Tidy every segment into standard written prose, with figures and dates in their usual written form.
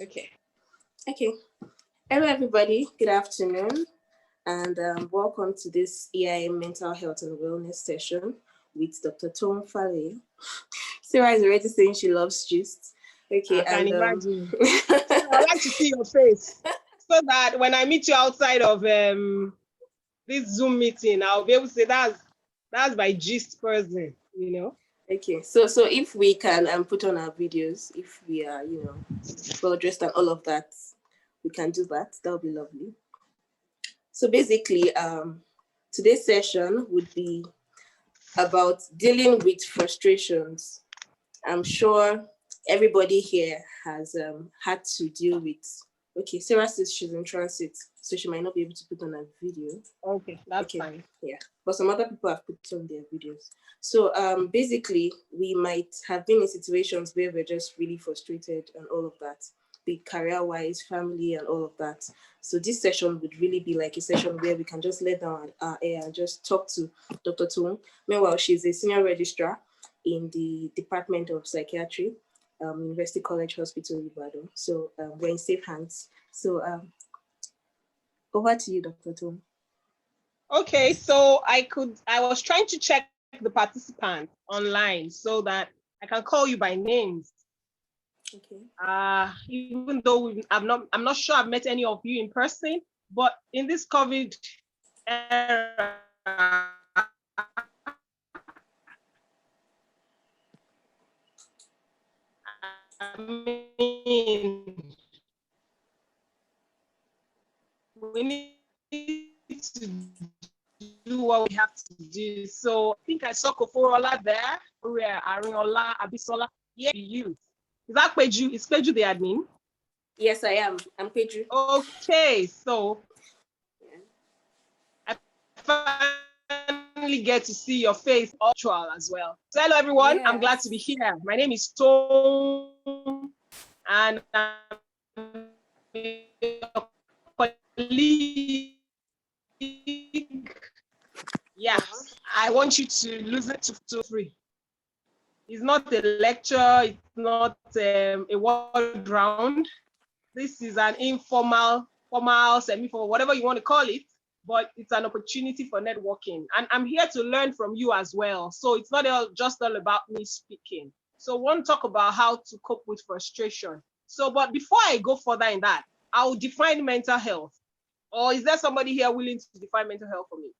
Okay. Okay. Hello, everybody. Good afternoon, and welcome to this EIM Mental Health and Wellness session with Dr. Toun. Sarah is already saying she loves gist. Okay, I can imagine. I like to see your face so that when I meet you outside of this Zoom meeting, I'll be able to say that's my gist person, you know. Okay, so if we can put on our videos, if we are, well dressed and all of that, we can do that. That would be lovely. So basically, today's session would be about dealing with frustrations. I'm sure everybody here has had to deal with. Okay, Sarah says she's in transit, so she might not be able to put on a video. Okay, that's fine. Yeah, but some other people have put on their videos. So basically, we might have been in situations where we're just really frustrated and all of that, be career-wise, family, and all of that. So this session would really be like a session where we can just let down our air and just talk to Dr. Toun. Meanwhile, she's a senior registrar in the Department of Psychiatry, University College Hospital, Ibadan. So we're in safe hands. So over to you, Dr. Toun. Okay, so I was trying to check the participants online so that I can call you by names. Okay. Even though I'm not sure I've met any of you in person, but in this COVID era, I mean, we need to do what we have to do. So I think I saw Koforola there, Arinola, Abisola. Yeah, you. Is that Peju? Is Peju the admin? Yes, I am. I'm Peju. Okay, so I finally get to see your face virtual as well. So hello everyone, yes. I'm glad to be here. My name is Toun, and I'm your colleague. Yes, I want you to listen to free. It's not a lecture, it's not a word round. This is an informal, formal, semi-formal, whatever you want to call it, but it's an opportunity for networking. And I'm here to learn from you as well. So it's not just all about me speaking. So I want to talk about how to cope with frustration. So, but before I go further in that, I'll define mental health. Or is there somebody here willing to define mental health for me?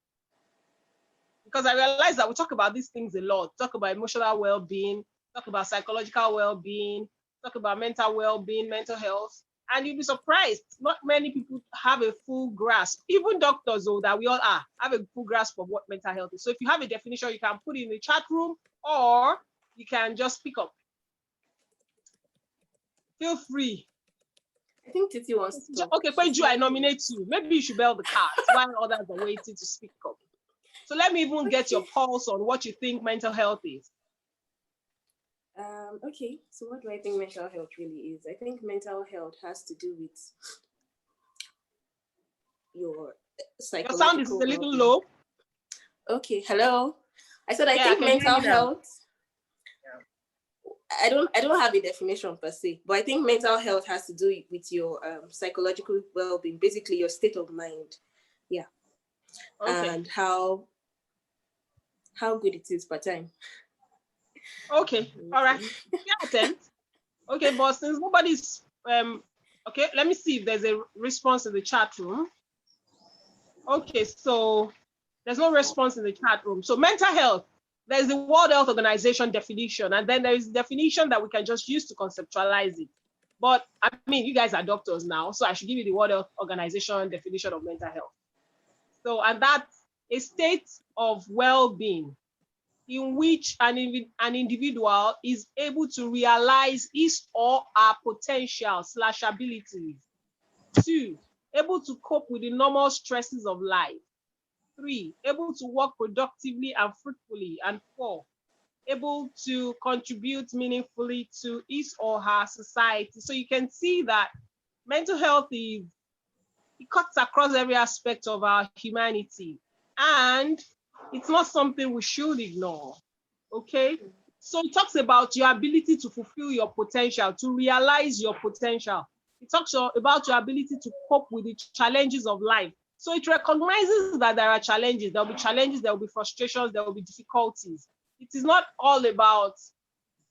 Because I realize that we talk about these things a lot. Talk about emotional well-being, talk about psychological well-being, talk about mental well-being, mental health. And you'll be surprised, not many people have a full grasp. Even doctors, though, that we all are, have a full grasp of what mental health is. So if you have a definition, you can put it in the chat room, or you can just pick up. Feel free. I think Titi wants to talk. Okay, Peju, I nominate you. Maybe you should bell the cards while others are waiting to speak up. So let me even get your pulse on what you think mental health is. Okay, so what do I think mental health really is? I think mental health has to do with your psychological. Your sound is a little low. Okay, hello. I said I think mental health. I don't have a definition per se, but I think mental health has to do with your psychological well-being, basically your state of mind. Yeah. Okay. And how good it is per time. Okay, all right. Yeah, okay, but since nobody's okay, let me see if there's a response in the chat room. Okay, so there's no response in the chat room. So mental health, there's the World Health Organization definition, and then there is a definition that we can just use to conceptualize it. But I mean, you guys are doctors now, so I should give you the World Health Organization definition of mental health. So, and that's a state of well-being in which an individual is able to realize his or her potential/abilities. 2, able to cope with the normal stresses of life. 3, able to work productively and fruitfully. And 4, able to contribute meaningfully to his or her society. So you can see that mental health it cuts across every aspect of our humanity. And it's not something we should ignore. Okay, so it talks about your ability to fulfill your potential, to realize your potential. It talks about your ability to cope with the challenges of life. So it recognizes that there are challenges. There will be challenges, there will be frustrations, there will be difficulties. It is not all about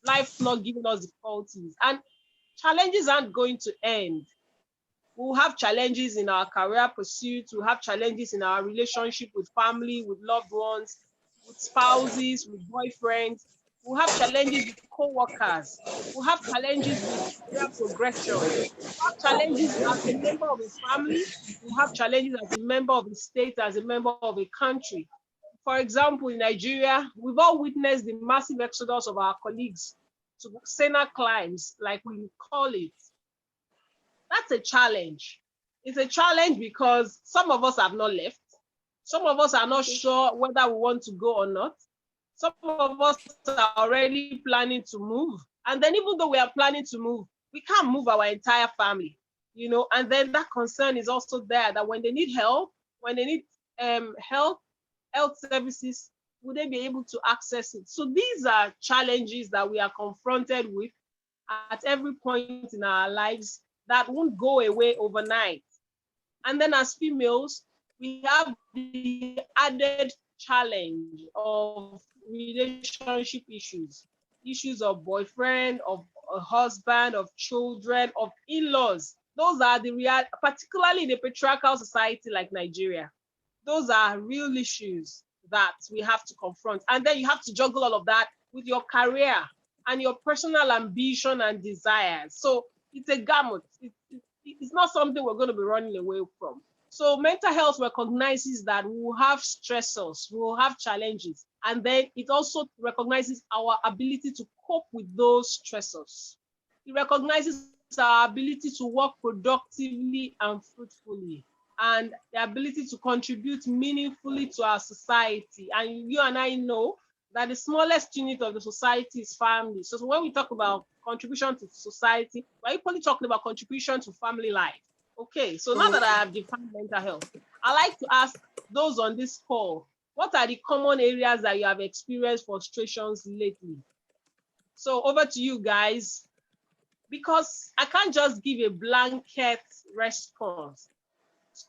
life not giving us difficulties. And challenges aren't going to end. We'll have challenges in our career pursuits. We'll have challenges in our relationship with family, with loved ones, with spouses, with boyfriends. We'll have challenges with co-workers. We'll have challenges with career progression. We'll have challenges as a member of a family. We'll have challenges as a member of a state, as a member of a country. For example, in Nigeria, we've all witnessed the massive exodus of our colleagues to Sena climes, like we call it. That's a challenge. It's a challenge because some of us have not left. Some of us are not sure whether we want to go or not. Some of us are already planning to move. And then even though we are planning to move, we can't move our entire family, you know, and then that concern is also there that when they need help, when they need health services, will they be able to access it? So these are challenges that we are confronted with at every point in our lives that won't go away overnight. And then as females, we have the added challenge of relationship issues of boyfriend, of a husband, of children, of in-laws. Those are the real, particularly in a patriarchal society like Nigeria. Those are real issues that we have to confront. And then you have to juggle all of that with your career and your personal ambition and desires. So it's a gamut. It's not something we're going to be running away from. So mental health recognizes that we will have stressors, we will have challenges, and then it also recognizes our ability to cope with those stressors. It recognizes our ability to work productively and fruitfully, and the ability to contribute meaningfully to our society. And you and I know that the smallest unit of the society is family. So when we talk about contribution to society, we're equally talking about contribution to family life. Okay, so now that I have defined mental health, I like to ask those on this call, what are the common areas that you have experienced frustrations lately? So over to you guys, because I can't just give a blanket response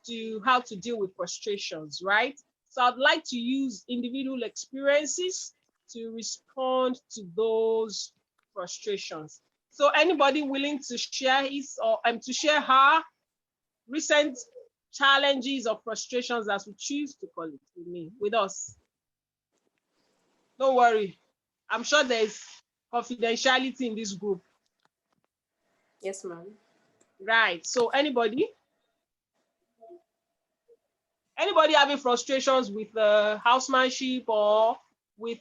to how to deal with frustrations, right? So I'd like to use individual experiences to respond to those frustrations. So anybody willing to share his or to share her recent challenges or frustrations, as we choose to call it, with us? Don't worry. I'm sure there's confidentiality in this group. Yes, ma'am. Right. So anybody having frustrations with housemanship or with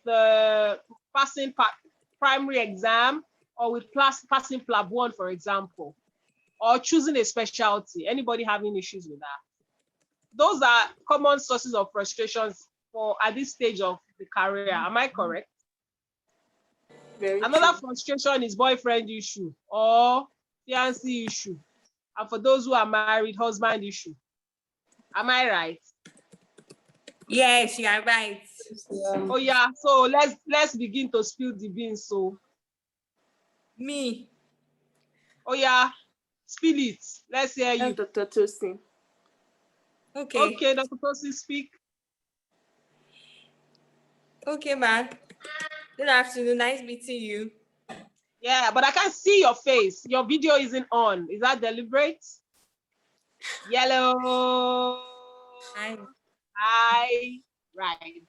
passing primary exam, or with passing PLAB 1, for example, or choosing a specialty? Anybody having issues with that? Those are common sources of frustrations for at this stage of the career. Am I correct? Very Another true. frustration is boyfriend issue or fiancé issue. And for those who are married, husband issue. Am I right? Yes, you are right. Oh yeah, so let's begin to spill the beans. So Me. oh yeah, spill it. Let's hear you. Dr. Toun. Okay, Dr. Tosin, speak. Okay, man. Good afternoon. Nice meeting you. Yeah, but I can't see your face. Your video isn't on. Is that deliberate? Yellow. Hi. Right.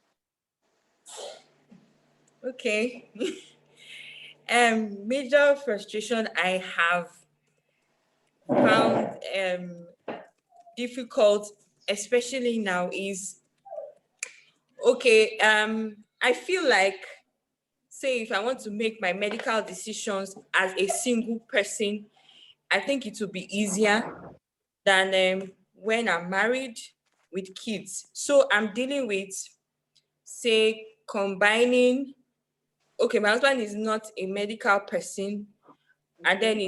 Okay. Major frustration I have found difficult, especially now, is okay. I feel like, say, if I want to make my medical decisions as a single person, I think it will be easier than when I'm married with kids. So I'm dealing with, say, combining. Okay, my husband is not a medical person, and then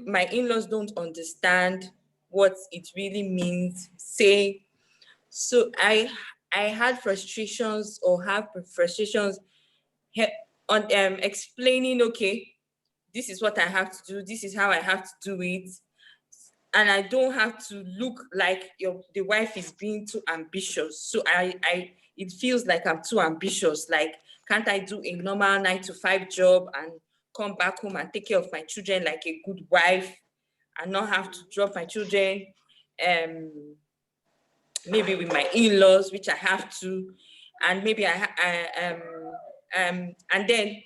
my in-laws don't understand what it really means. Say, so I had frustrations, or have frustrations on explaining, okay, this is what I have to do, this is how I have to do it. and I don't have to look like the wife is being too ambitious. So it feels like I'm too ambitious. Like, can't I do a normal 9 to 5 job and come back home and take care of my children like a good wife, and not have to drop my children, maybe with my in-laws, which I have to, and maybe and then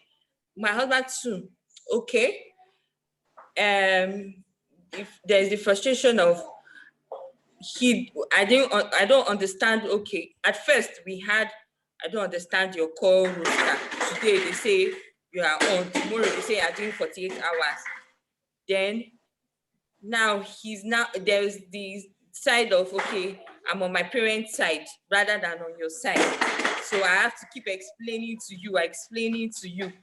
my husband too. Okay, if there's the frustration of I don't understand. Okay, at first we had, I don't understand your call roster. Today they say you are on, tomorrow they say you are doing 48 hours. Then now there's the side of, okay, I'm on my parents' side rather than on your side. So I have to keep explaining to you.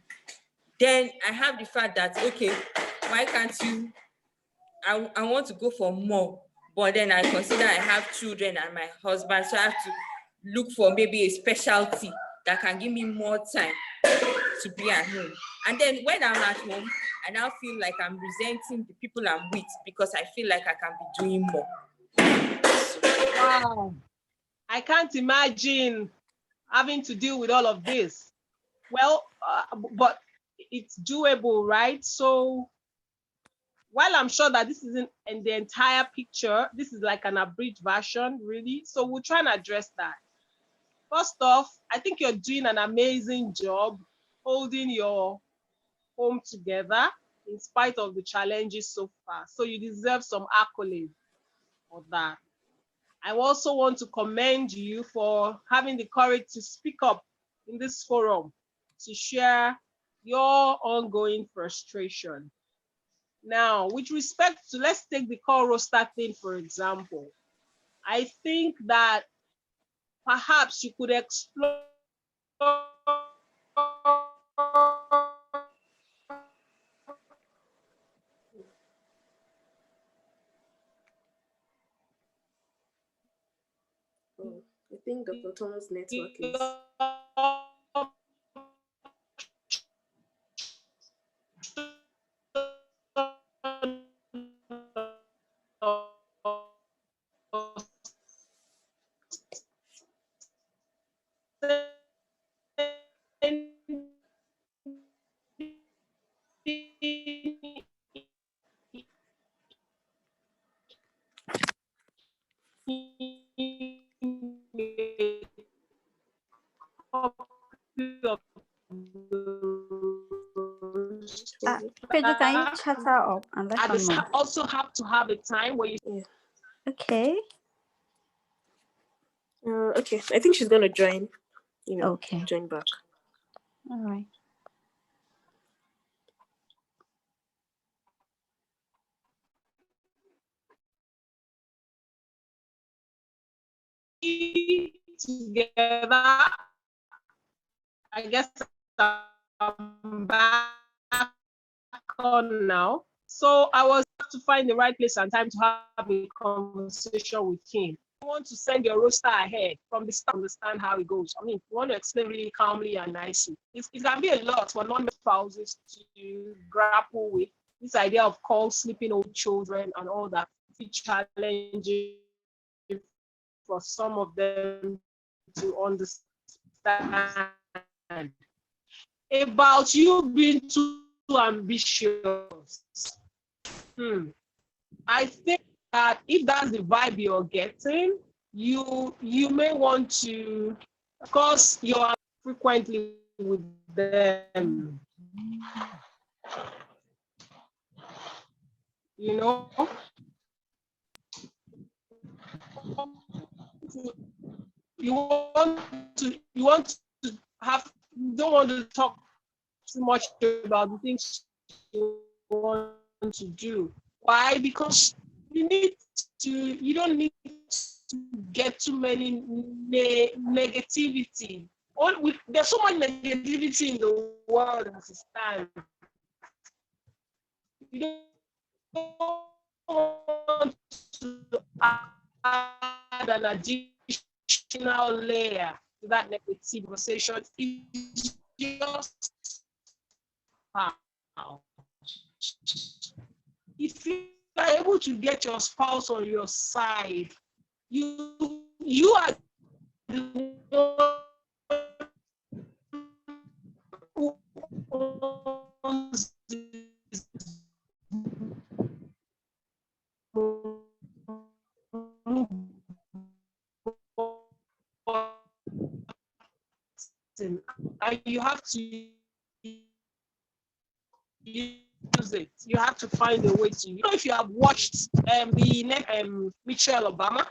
Then I have the fact that, okay, why can't you, I want to go for more, but then I consider I have children and my husband, so I have to look for maybe a specialty that can give me more time to be at home. And then when I'm at home, I now feel like I'm resenting the people I'm with because I feel like I can be doing more. Wow. I can't imagine having to deal with all of this. Well, but it's doable, right? So while I'm sure that this isn't in the entire picture, this is like an abridged version, really. So we'll try and address that. First off, I think you're doing an amazing job holding your home together in spite of the challenges so far. So you deserve some accolades for that. I also want to commend you for having the courage to speak up in this forum to share your ongoing frustration. Now, with respect to, let's take the call roster thing, for example. I think that perhaps you could explore I think Dr. Toun's network is. Pedro, can you chat her up and let her know? Also have to have a time where you. Yeah. Okay. Okay. I think she's gonna join. Okay. Join back. All right. Together, I guess I'm back on now. So I was to find the right place and time to have a conversation with him. You want to send your roster ahead from the start, understand how it goes. I mean, you want to explain really calmly and nicely. It can be a lot for non-spouses to grapple with this idea of call sleeping old children and all that. It's challenging for some of them to understand. About you being too ambitious. I think that if that's the vibe you're getting, you may want to, of course, you're frequently with them. You know, you want to have, you don't want to talk too much about the things you want to do. Why? Because you don't need to get too many negativity. There's so much negativity in the world as it stands. You don't want to add an additional layer to that negative conversation. It's just how. If you are able to get your spouse on your side. You are the one who owns this button, and you have to use it. You have to find a way to. You know, if you have watched Michelle Obama,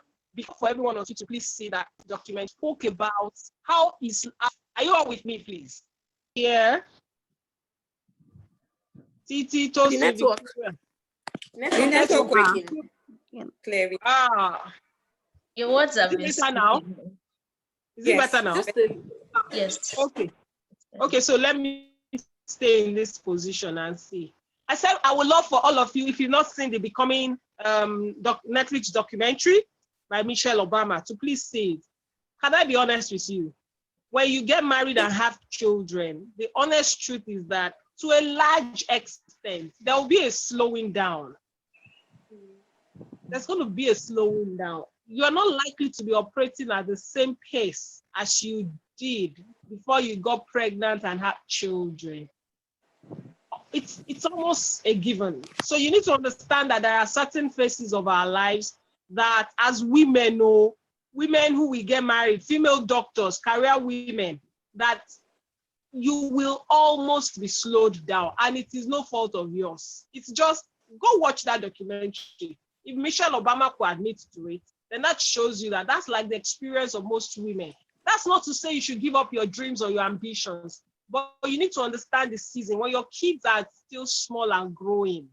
for every one of you to please see that document, spoke about how is. Are you all with me, please? Yeah. Titi, The network. The network Network was breaking. clear. Your words have Is been it better now? speaking. Is it better now? Just a, Yes. Okay. Okay, so let me stay in this position and see. I said I would love for all of you, if you've not seen the Becoming Netflix documentary by Michelle Obama, to please see it. Can I be honest with you? When you get married and have children, the honest truth is that to a large extent, there will be a slowing down. There's going to be a slowing down. You are not likely to be operating at the same pace as you did before you got pregnant and had children. It's almost a given. So you need to understand that there are certain phases of our lives that as women know, women who will get married, female doctors, career women, that you will almost be slowed down, and it is no fault of yours. It's just, go watch that documentary. If Michelle Obama could admit to it, then that shows you that that's like the experience of most women. That's not to say you should give up your dreams or your ambitions, but you need to understand the season. When your kids are still small and growing,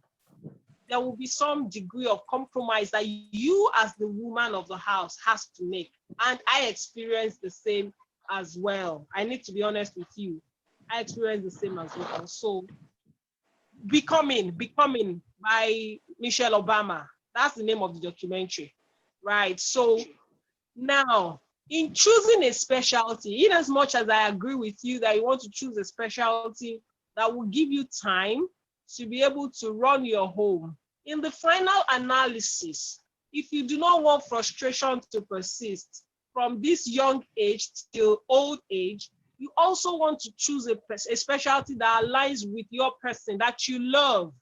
there will be some degree of compromise that you as the woman of the house has to make. And I experienced the same as well. I need to be honest with you. I experienced the same as well. So Becoming by Michelle Obama. That's the name of the documentary, right? So now, in choosing a specialty, in as much as I agree with you that you want to choose a specialty that will give you time to be able to run your home, in the final analysis, if you do not want frustration to persist from this young age till old age, you also want to choose a specialty that aligns with your person that you love.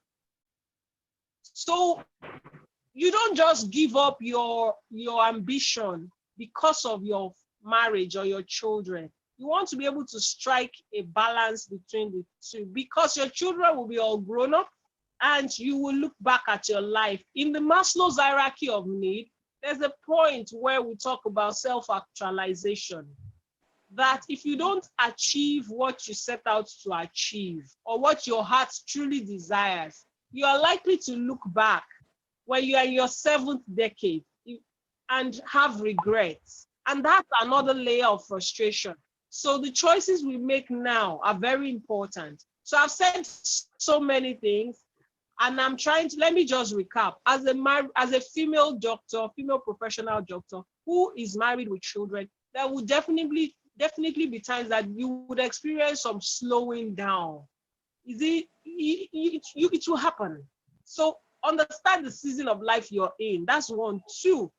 So you don't just give up your ambition because of your marriage or your children. You want to be able to strike a balance between the two, because your children will be all grown up and you will look back at your life. In the Maslow's hierarchy of need, there's a point where we talk about self-actualization. That if you don't achieve what you set out to achieve or what your heart truly desires, you are likely to look back when you are in your 7th decade and have regrets. And that's another layer of frustration. So the choices we make now are very important. So I've said so many things, and I'm trying to, let me just recap. As a female doctor, female professional doctor who is married with children, there will definitely be times that you would experience some slowing down. It will happen. So understand the season of life you're in. That's one. Two,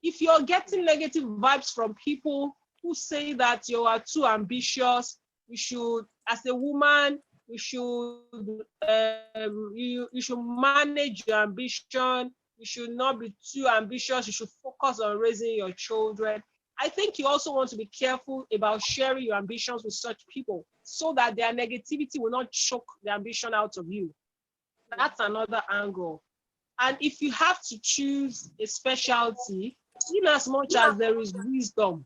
if you're getting negative vibes from people who say that you are too ambitious, you should, as a woman, you should manage your ambition. You should not be too ambitious. You should focus on raising your children. I think you also want to be careful about sharing your ambitions with such people so that their negativity will not choke the ambition out of you. That's another angle. And if you have to choose a specialty, in as much as there is wisdom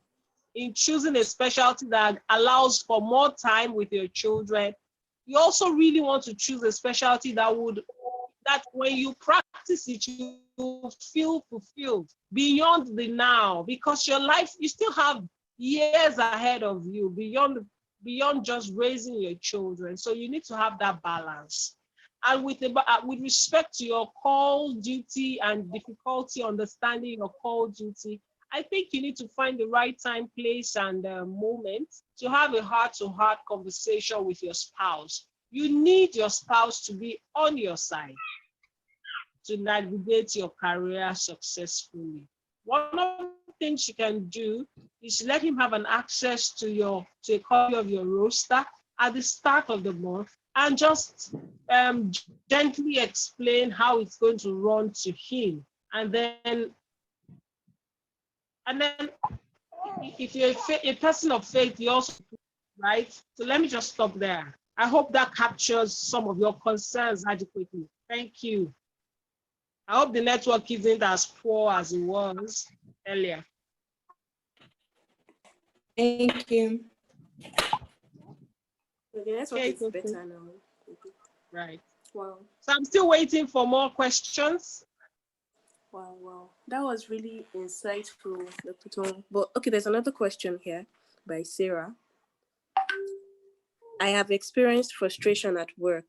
in choosing a specialty that allows for more time with your children, you also really want to choose a specialty that when you practice it, you feel fulfilled beyond the now, because your life, you still have years ahead of you beyond just raising your children. So you need to have that balance. And with respect to your call duty and difficulty understanding your call duty, I think you need to find the right time, place, and moment to have a heart-to-heart conversation with your spouse. You need your spouse to be on your side. to navigate your career successfully. One of the things you can do is let him have an access to a copy of your roster at the start of the month, and just gently explain how it's going to run to him. And then if you're a person of faith, you also, right? So let me just stop there. I hope that captures some of your concerns adequately. Thank you. I hope the network isn't as poor as it was earlier. Thank you. The network Okay, is better now. right. Wow. So I'm still waiting for more questions. Wow. That was really insightful, Dr. Toun. But okay, there's another question here by Sarah. I have experienced frustration at work.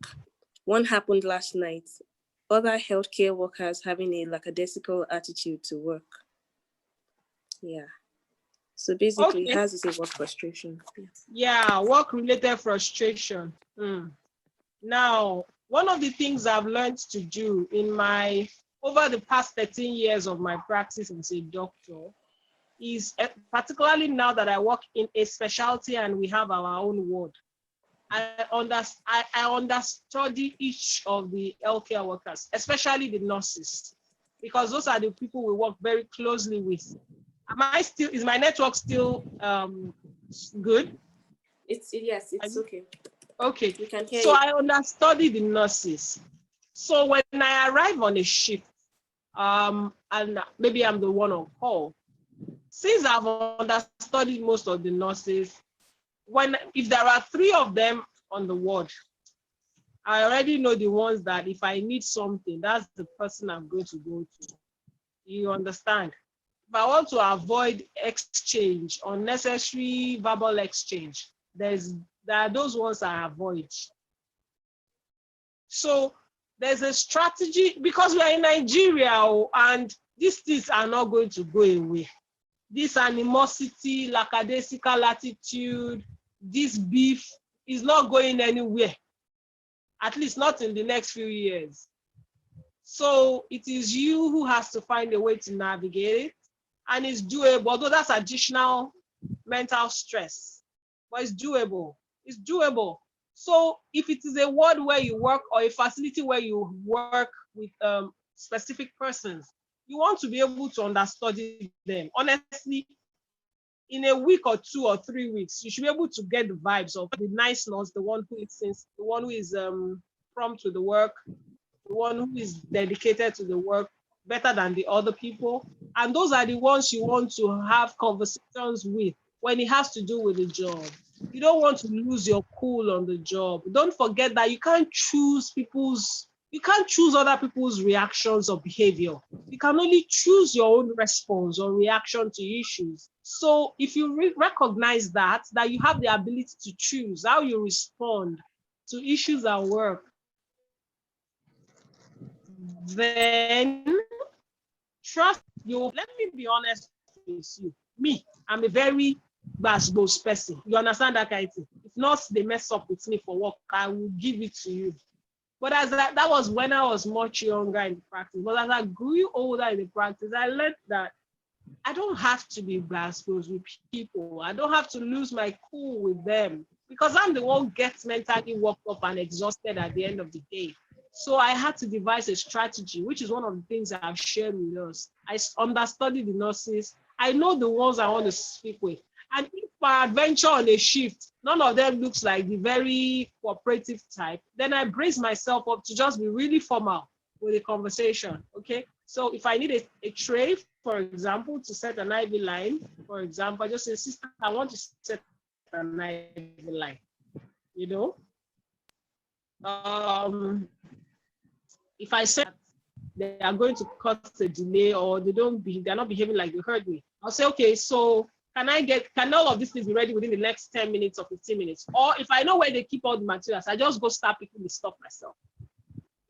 One happened last night. Other healthcare workers having a lackadaisical attitude to work. Yeah. So basically, Okay. hers is a work frustration. Yeah, work-related frustration. Now, one of the things I've learned to do over the past 13 years of my practice as a doctor is, particularly now that I work in a specialty and we have our own ward, I understudy each of the healthcare workers, especially the nurses, because those are the people we work very closely with. Is my network still good? Yes, it's okay. Okay. We can hear So you. I understudy the nurses. So when I arrive on a shift, and maybe I'm the one on call, since I've understudied most of the nurses, if there are 3 of them on the ward, I already know the ones that if I need something, that's the person I'm going to go to. You understand? If I want to avoid exchange, unnecessary verbal exchange, there are those ones I avoid. So there's a strategy, because we are in Nigeria and these things are not going to go away. This animosity, lackadaisical attitude, this beef is not going anywhere, at least not in the next few years. So it is you who has to find a way to navigate it, and it's doable, although that's additional mental stress, but it's doable. It's doable. So if it is a ward where you work or a facility where you work with specific persons, you want to be able to understudy them. Honestly, in a week or 2 or 3 weeks, you should be able to get the vibes of the nice nurse, the one who is prompt to the work, the one who is dedicated to the work better than the other people. And those are the ones you want to have conversations with when it has to do with the job. You don't want to lose your cool on the job. Don't forget that you can't choose other people's reactions or behavior. You can only choose your own response or reaction to issues. So if you recognize that you have the ability to choose how you respond to issues at work, then trust you. Let me be honest with you. Me, I'm a very basketballs person. You understand that kind of thing? If not, they mess up with me for work, I will give it to you. But that was when I was much younger in the practice. But as I grew older in the practice, I learned that I don't have to be basketballs with people. I don't have to lose my cool with them, because I'm the one who gets mentally worked up and exhausted at the end of the day. So I had to devise a strategy, which is one of the things I've shared with us. I understudy the nurses. I know the ones I want to speak with. And if I adventure on a shift, none of them looks like the very cooperative type, then I brace myself up to just be really formal with a conversation, okay? So if I need a tray, for example, to set an IV line, for example, I just say, sister, I want to set an IV line, you know? If I say they are going to cause a delay or they're not behaving like they heard me, I'll say, okay, so can all of these things be ready within the next 10 minutes or 15 minutes? Or if I know where they keep all the materials, I just go start picking the stuff myself.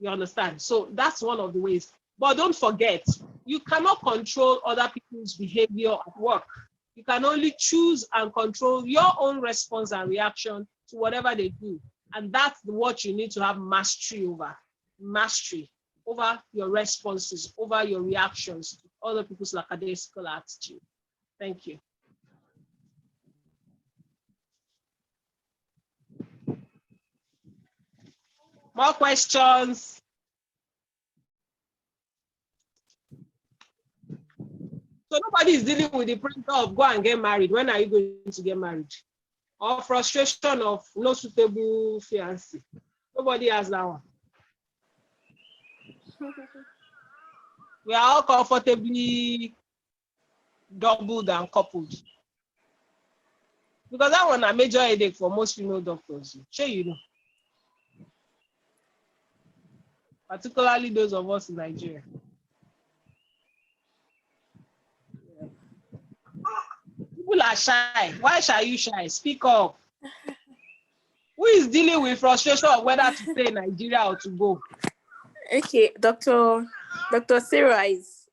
You understand? So that's one of the ways. But don't forget, you cannot control other people's behavior at work. You can only choose and control your own response and reaction to whatever they do. And that's what you need to have mastery over. Mastery. over your responses, over your reactions to other people's lackadaisical attitude. Thank you. More questions? So nobody is dealing with the pressure of go and get married. When are you going to get married? Or frustration of no suitable fiancé. Nobody has that one. We are all comfortably doubled and coupled. Because that one a major headache for most female doctors. Sure, you know. Particularly those of us in Nigeria. People are shy. Why shall you shy? Speak up. Who is dealing with frustration of whether to stay in Nigeria or to go? Okay, Dr. Sarah is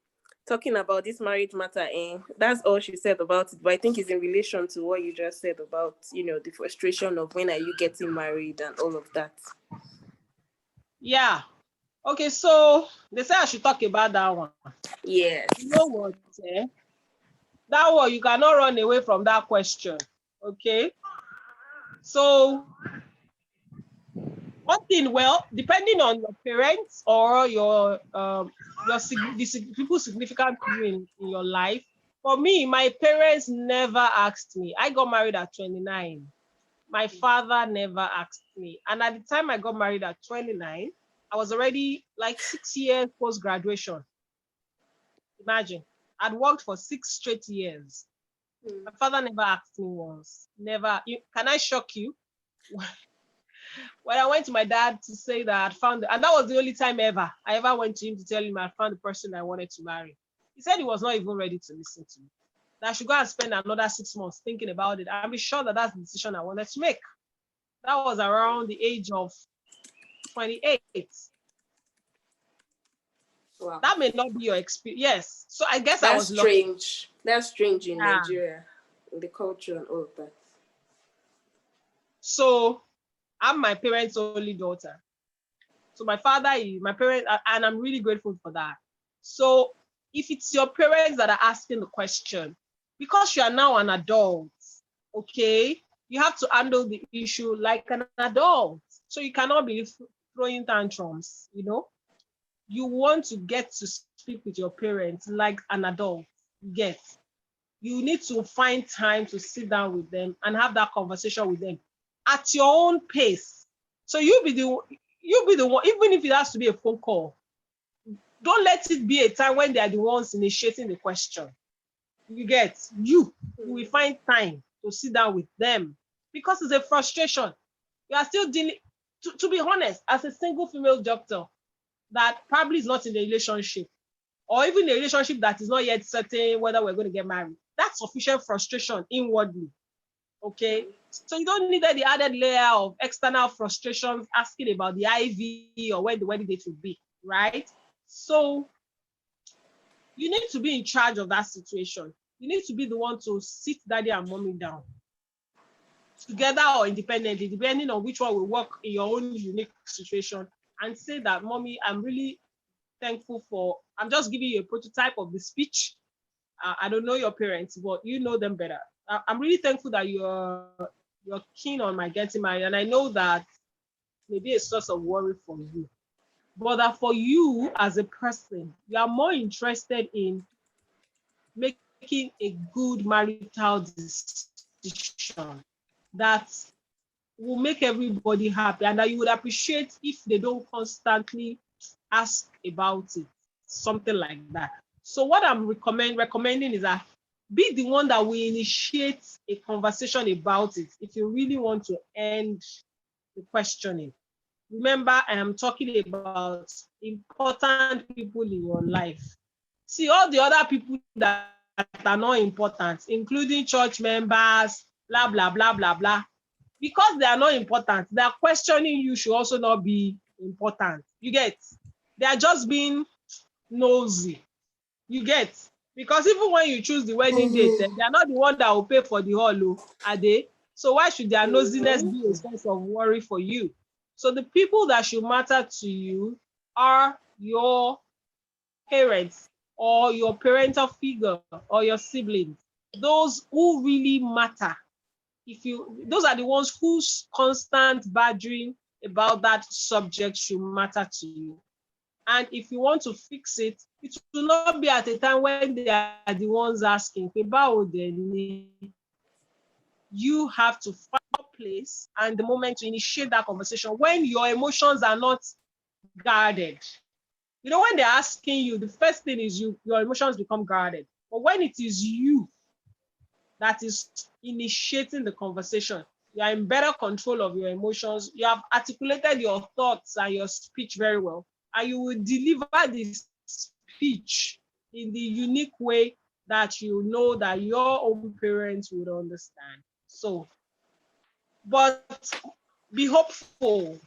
talking about this marriage matter, and that's all she said about it. But I think it's in relation to what you just said about, the frustration of when are you getting married and all of that. Yeah. Okay, so they say I should talk about that one. Yes. You know what? That one, you cannot run away from that question. Okay. So one thing, well, depending on your parents or your people significant to you in your life. For me, my parents never asked me. I got married at 29. My father never asked me. And at the time I got married at 29, I was already like 6 years post-graduation. Imagine, I'd worked for 6 straight years. My father never asked me once. Never. Can I shock you? When I went to my dad to say that I found, and that was the only time ever I ever went to him to tell him I found the person I wanted to marry. He said he was not even ready to listen to me. That I should go and spend another 6 months thinking about it. I'm sure that that's the decision I wanted to make. That was around the age of 28. Wow. That may not be your experience. Yes. So I guess That's I was lucky. strange. That's strange in Yeah. Nigeria, in the culture and all of that. So I'm my parents' only daughter. So my father is my parents, and I'm really grateful for that. So if it's your parents that are asking the question, because you are now an adult, okay, you have to handle the issue like an adult. So you cannot be throwing tantrums, You want to get to speak with your parents like an adult. Yes. You need to find time to sit down with them and have that conversation with them at your own pace. So you be the one, even if it has to be a phone call. Don't let it be a time when they are the ones initiating the question. You will find time to sit down with them because it's a frustration. You are still dealing, to be honest, as a single female doctor that probably is not in a relationship, or even a relationship that is not yet certain whether we're going to get married. That's sufficient frustration inwardly. Okay. So you don't need the added layer of external frustrations asking about the IV or when the wedding date will be, right? So you need to be in charge of that situation. You need to be the one to sit daddy and mommy down together or independently, depending on which one will work in your own unique situation, and say that, mommy, I'm really thankful for, I'm just giving you a prototype of the speech. I don't know your parents, but you know them better. I'm really thankful that you're keen on my getting married, and I know that may be a source of worry for you. But that for you as a person, you are more interested in making a good marital decision that will make everybody happy, and that you would appreciate if they don't constantly ask about it, something like that. So what I'm recommending is that be the one that will initiate a conversation about it if you really want to end the questioning. Remember, I am talking about important people in your life. See, all the other people that are not important, including church members, blah, blah, blah, blah, blah. Because they are not important, their questioning you should also not be important. You get? They are just being nosy. You get? Because even when you choose the wedding date, they are not the one that will pay for the hall, are they? So why should their nosiness be a source of worry for you? So the people that should matter to you are your parents or your parental figure or your siblings. Those who really matter. Those are the ones whose constant badgering about that subject should matter to you. And if you want to fix it, it will not be at a time when they are the ones asking. You have to find a place and the moment to initiate that conversation when your emotions are not guarded. You know, when they're asking you, the first thing is your emotions become guarded. But when it is you that is initiating the conversation, you are in better control of your emotions. You have articulated your thoughts and your speech very well, and you will deliver this speech in the unique way that you know that your own parents would understand. So, but be hopeful.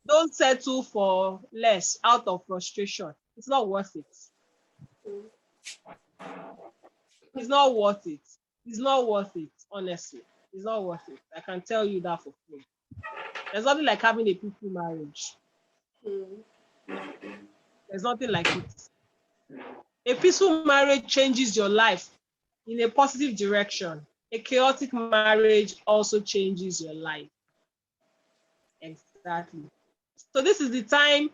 Don't settle for less out of frustration. It's not worth it. It's not worth it. It's not worth it, honestly. It's not worth it. I can tell you that for free. There's nothing like having a peaceful marriage. There's nothing like it. A peaceful marriage changes your life in a positive direction. A chaotic marriage also changes your life. Exactly. So this is the time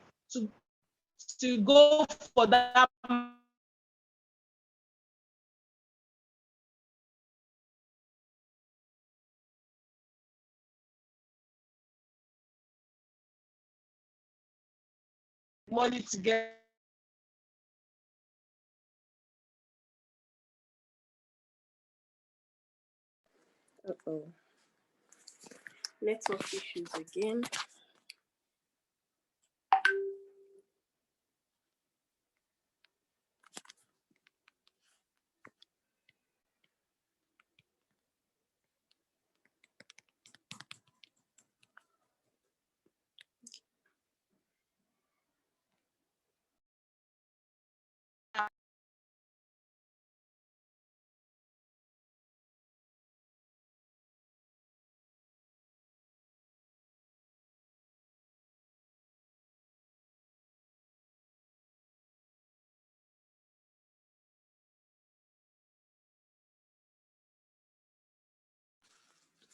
to go for that money together. Uh-oh. Network issues again.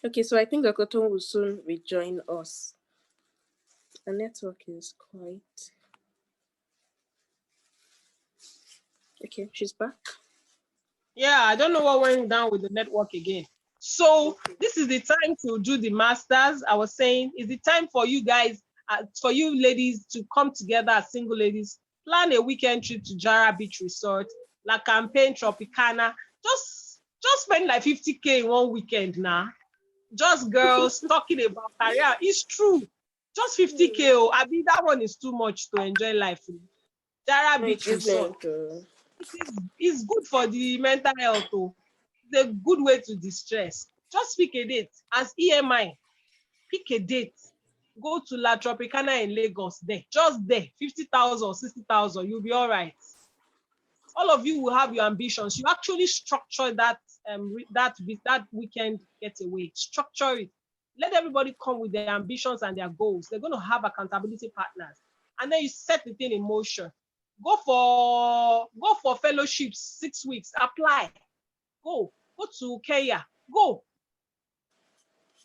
Okay, so I think Dr. Toun will soon rejoin us. The network is quite... Okay, she's back. Yeah, I don't know what went down with the network again. So this is the time to do the masters. I was saying, it's the time for you guys, for you ladies to come together as single ladies, plan a weekend trip to Jara Beach Resort, La Campaign Tropicana. Just spend like 50K in one weekend now. Just girls talking about career. It's true. Just 50K. Oh, I mean, that one is too much to enjoy life. Jara Beach Resort. It's good for the mental health. Oh. It's a good way to distress. Just pick a date as EMI. Pick a date. Go to La Tropicana in Lagos. Just there, 50,000 or 60,000. You'll be all right. All of you will have your ambitions. You actually structure that that weekend getaway. Structure it. Let everybody come with their ambitions and their goals. They're going to have accountability partners, and then you set the thing in motion. Go for fellowships, 6 weeks. Apply. Go to Kenya. Go.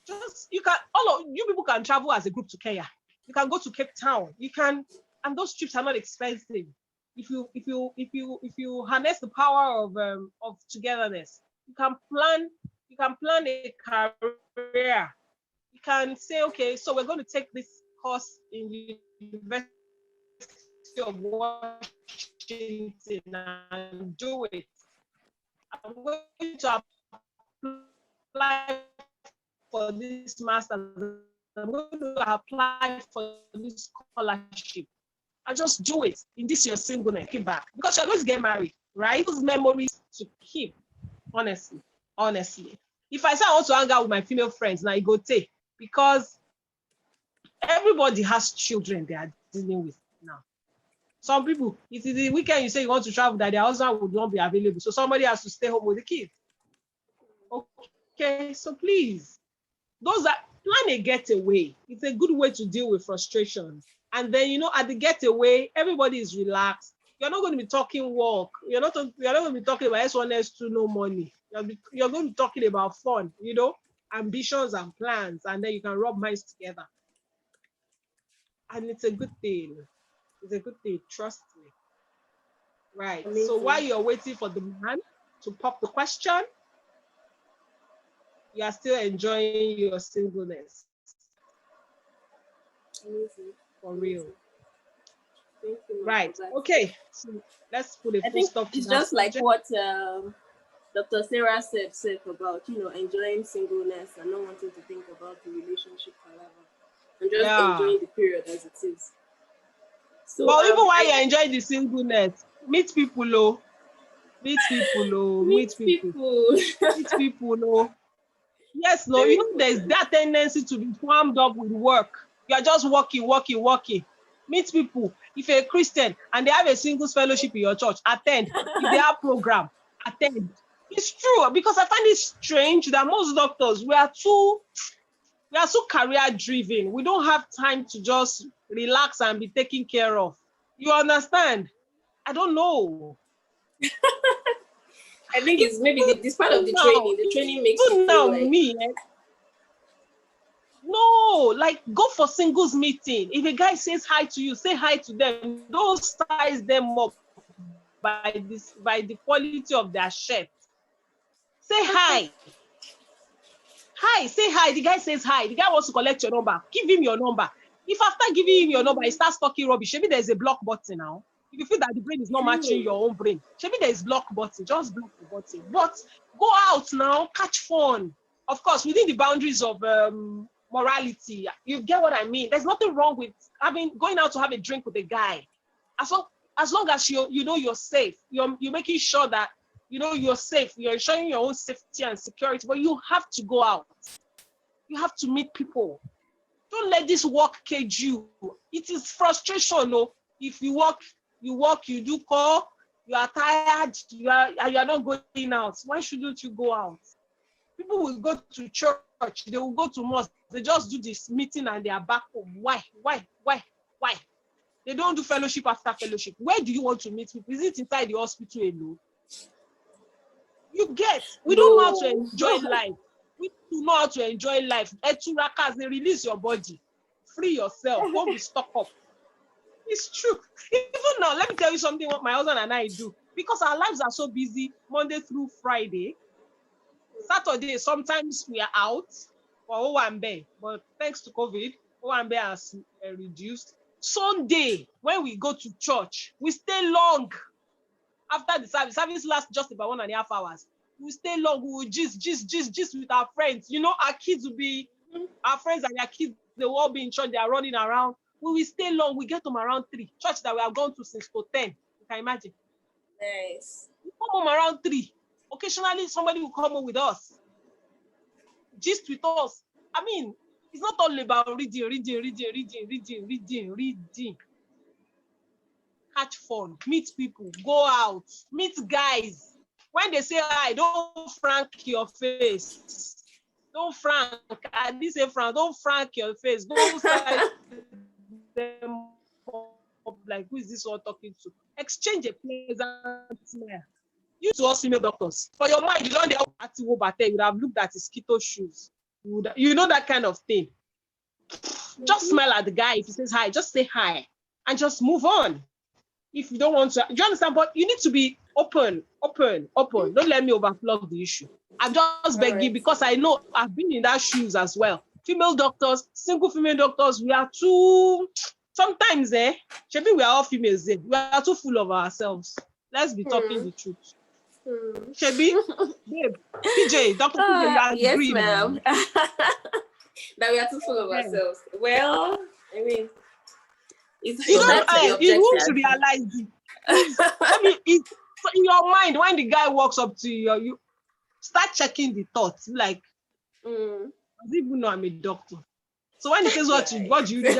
Just all of you people can travel as a group to Kenya. You can go to Cape Town. You can, and those trips are not expensive. If you harness the power of togetherness, you can plan a career. You can say, okay, so we're going to take this course in University of Washington and do it. I'm going to apply for this master's. I'm going to apply for this scholarship. And just do it in this your singleness. Keep back. Because you're going to get married, right? Those memories to keep. Honestly. If I say I want to hang out with my female friends, now you go take. Because everybody has children they are dealing with now. Some people, it is the weekend you say you want to travel, that their husband would not be available. So somebody has to stay home with the kids. Okay, so please, those are plan a getaway. It's a good way to deal with frustrations. And then, at the getaway, everybody is relaxed. You're not going to be talking work. You're not going to be talking about S1, S2, no money. You're going to be talking about fun, ambitions and plans, and then you can rub minds together. And it's a good thing. It's a good thing, trust me. Right. Amazing. So while you're waiting for the man to pop the question, you are still enjoying your singleness. Amazing. For real. Thank you, right. Okay. So let's put a full stop to it's that just like subject. what Dr. Sarah said about, enjoying singleness and not wanting to think about the relationship forever. And just enjoying the period as it is. So, but even while you're enjoying the singleness, meet people, oh. Meet people, oh. Meet people. Meet people, oh. Yes, no, there's that tendency to be swarmed up with work. You're just working. Meet people. If you're a Christian and they have a singles fellowship in your church, attend. If they have program, attend. It's true, because I find it strange that most doctors, we are so career driven. We don't have time to just relax and be taken care of. You understand? I don't know. I think it's maybe this part of the training. The training makes you feel like... No, like go for singles meeting. If a guy says hi to you, say hi to them. Don't size them up by the quality of their shirt. Say hi. Hi, say hi. The guy says hi. The guy wants to collect your number. Give him your number. If after giving him your number, he starts talking rubbish, maybe there's a block button now. If you feel that the brain is not matching your own brain, maybe there is block button. Just block the button. But go out now, catch fun. Of course, within the boundaries of morality. You get what I mean? There's nothing wrong with going out to have a drink with a guy. As long as you're safe. You're making sure that you're safe. You're ensuring your own safety and security. But you have to go out. You have to meet people. Don't let this work cage you. It is frustration, no. If you work, you do call, you are tired, you are not going out. Why shouldn't you go out? People will go to church, they will go to mosque, they just do this meeting and they are back home. Why? They don't do fellowship after fellowship. Where do you want to meet people? Is it inside the hospital alone? We don't know how to enjoy life. We do know how to enjoy life. Eturakas, they release your body. Free yourself. Don't be stuck up. It's true. Even now, let me tell you something what my husband and I do. Because our lives are so busy, Monday through Friday. Saturday, sometimes we are out for Owambe. But thanks to COVID, Owambe has reduced. Sunday, when we go to church, we stay long. After the service lasts just about 1.5 hours. We stay long, we will gist with our friends. Our kids will be, our friends and their kids, they will all be in church, they are running around. We will stay long, we get home around 3. Church that we have gone to since 10. You can imagine. Nice. We come home around 3. Occasionally, somebody will come home with us. Gist with us. It's not all about reading. Catch fun, meet people, go out, meet guys. When they say hi, don't frank your face. Don't frank. I didn't say frank. Don't frank your face. Don't size them up like, who is this one talking to? Exchange a pleasant smile. You to us female doctors. For your mind, you don't have to go back there. You would have looked at his keto shoes. You know that kind of thing. Just smile at the guy. If he says hi, just say hi and just move on. If you don't want to, do you understand? But you need to be open. Don't let me overplug the issue. I'm just begging because I know I've been in that shoes as well. Female doctors, single female doctors, we are too, sometimes, maybe we are all females, we are too full of ourselves. Let's be talking the truth. Shebi, babe, PJ, Dr. PJ, you agree? Yes, ma'am. That we are too full of ourselves. Well, it's you won't realize it. So in your mind, when the guy walks up to you, you start checking the thoughts. Like, does he even know I'm a doctor? So when he says what do you do?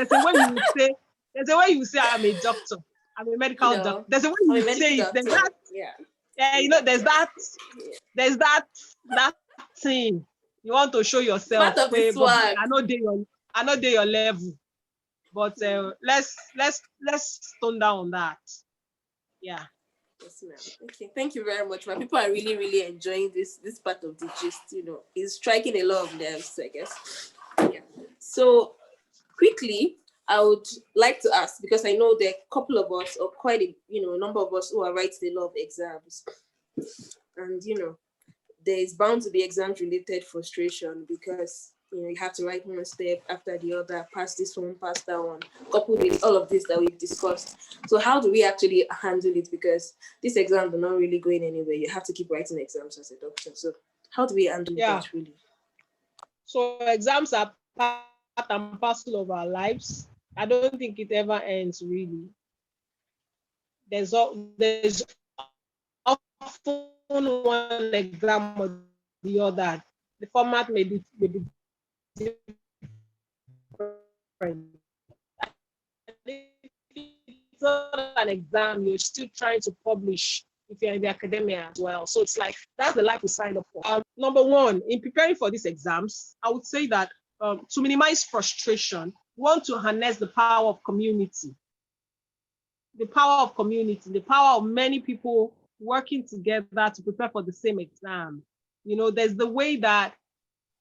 There's a way you say I'm a doctor. I'm a medical doctor. There's a way you say it. There's that. Yeah, there's that thing. You want to show yourself. Part of this one. I know they your level. But let's tone down on that. Yeah. Yes, ma'am. Okay, thank you very much. My people are really, really enjoying this part of the gist. It's striking a lot of nerves, I guess. Yeah. So quickly, I would like to ask, because I know there are a couple of us, or quite a number of us who are writing a lot of exams, and there is bound to be exam-related frustration because you have to write one step after the other, pass this one, pass that one, coupled with all of this that we've discussed. So how do we actually handle it? Because these exams are not really going anywhere. You have to keep writing exams as a doctor. So how do we handle that really? So exams are part and parcel of our lives. I don't think it ever ends really. There's often one exam or the other. The format may be different. It's not an exam, you're still trying to publish if you're in the academia as well. So it's like, that's the life we signed up for. Number one, in preparing for these exams, I would say that to minimize frustration, we want to harness the power of community. The power of community, the power of many people working together to prepare for the same exam. There's the way that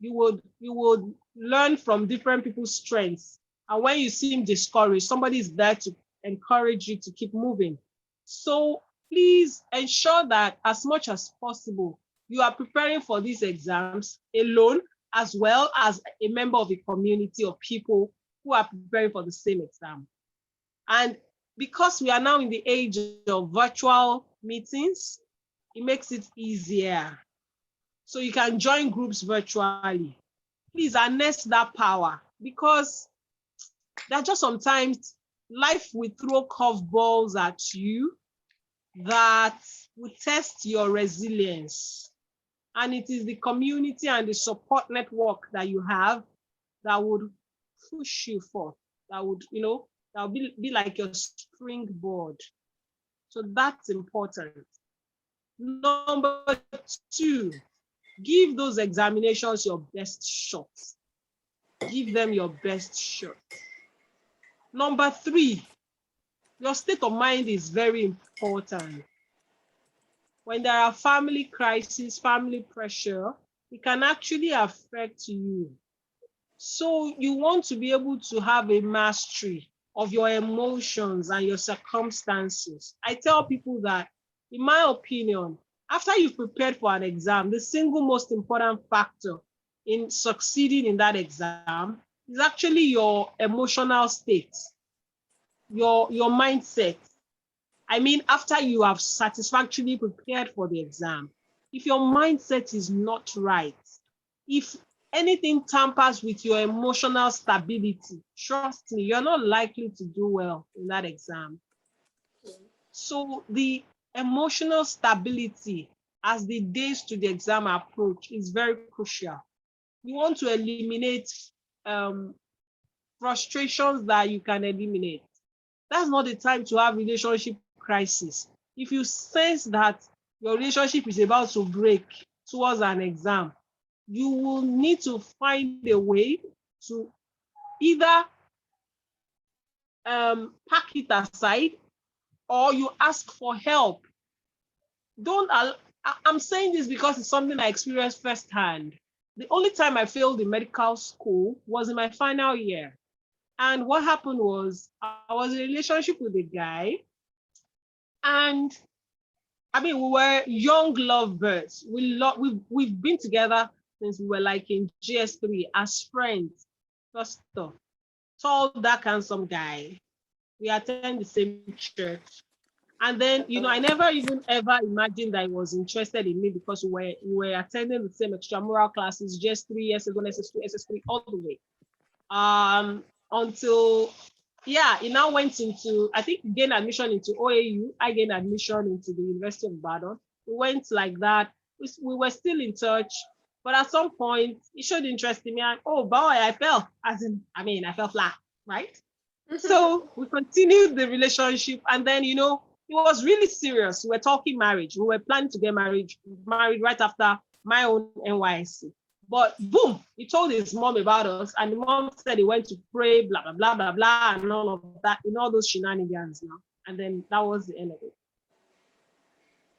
you would learn from different people's strengths. And when you seem discouraged, somebody is there to encourage you to keep moving. So please ensure that as much as possible, you are preparing for these exams alone, as well as a member of a community of people who are preparing for the same exam. And because we are now in the age of virtual meetings, it makes it easier. So you can join groups virtually. Please harness that power, because there are just sometimes life will throw curveballs at you that will test your resilience. And it is the community and the support network that you have that would push you forth, that would, that will be like your springboard. So that's important. Number two, give those examinations your best shot. Give them your best shot. Number three, your state of mind is very important. When there are family crises, family pressure, it can actually affect you. So you want to be able to have a mastery of your emotions and your circumstances. I tell people that, in my opinion, after you've prepared for an exam, the single most important factor in succeeding in that exam is actually your emotional state, your mindset. I mean, after you have satisfactorily prepared for the exam, if your mindset is not right, if anything tampers with your emotional stability, trust me, you're not likely to do well in that exam. So the emotional stability as the days to the exam approach is very crucial. You want to eliminate frustrations that you can eliminate. That's not the time to have relationship crisis. If you sense that your relationship is about to break towards an exam, you will need to find a way to either pack it aside or you ask for help. I'm saying this because it's something I experienced firsthand. The only time I failed in medical school was in my final year. And what happened was I was in a relationship with a guy, and I mean, we were young lovebirds. We've been together since we were like in GS3 as friends. First off, tall, dark, handsome guy. We attend the same church. And then, I never even ever imagined that he was interested in me because we were attending the same extramural classes, just 3 years ago, SS2, SS3, all the way. Until, he now went into, I think he gained admission into OAU. I gained admission into the University of Ibadan. We went like that. We were still in touch. But at some point, he showed interest in me. And, oh boy, I fell. I fell flat, right? So we continued the relationship. And then, it was really serious. We were talking marriage. We were planning to get married right after my own NYSC. But boom, he told his mom about us, and the mom said he went to pray, blah, blah, blah, blah, blah, and all of that, in all those shenanigans now. And then that was the end of it.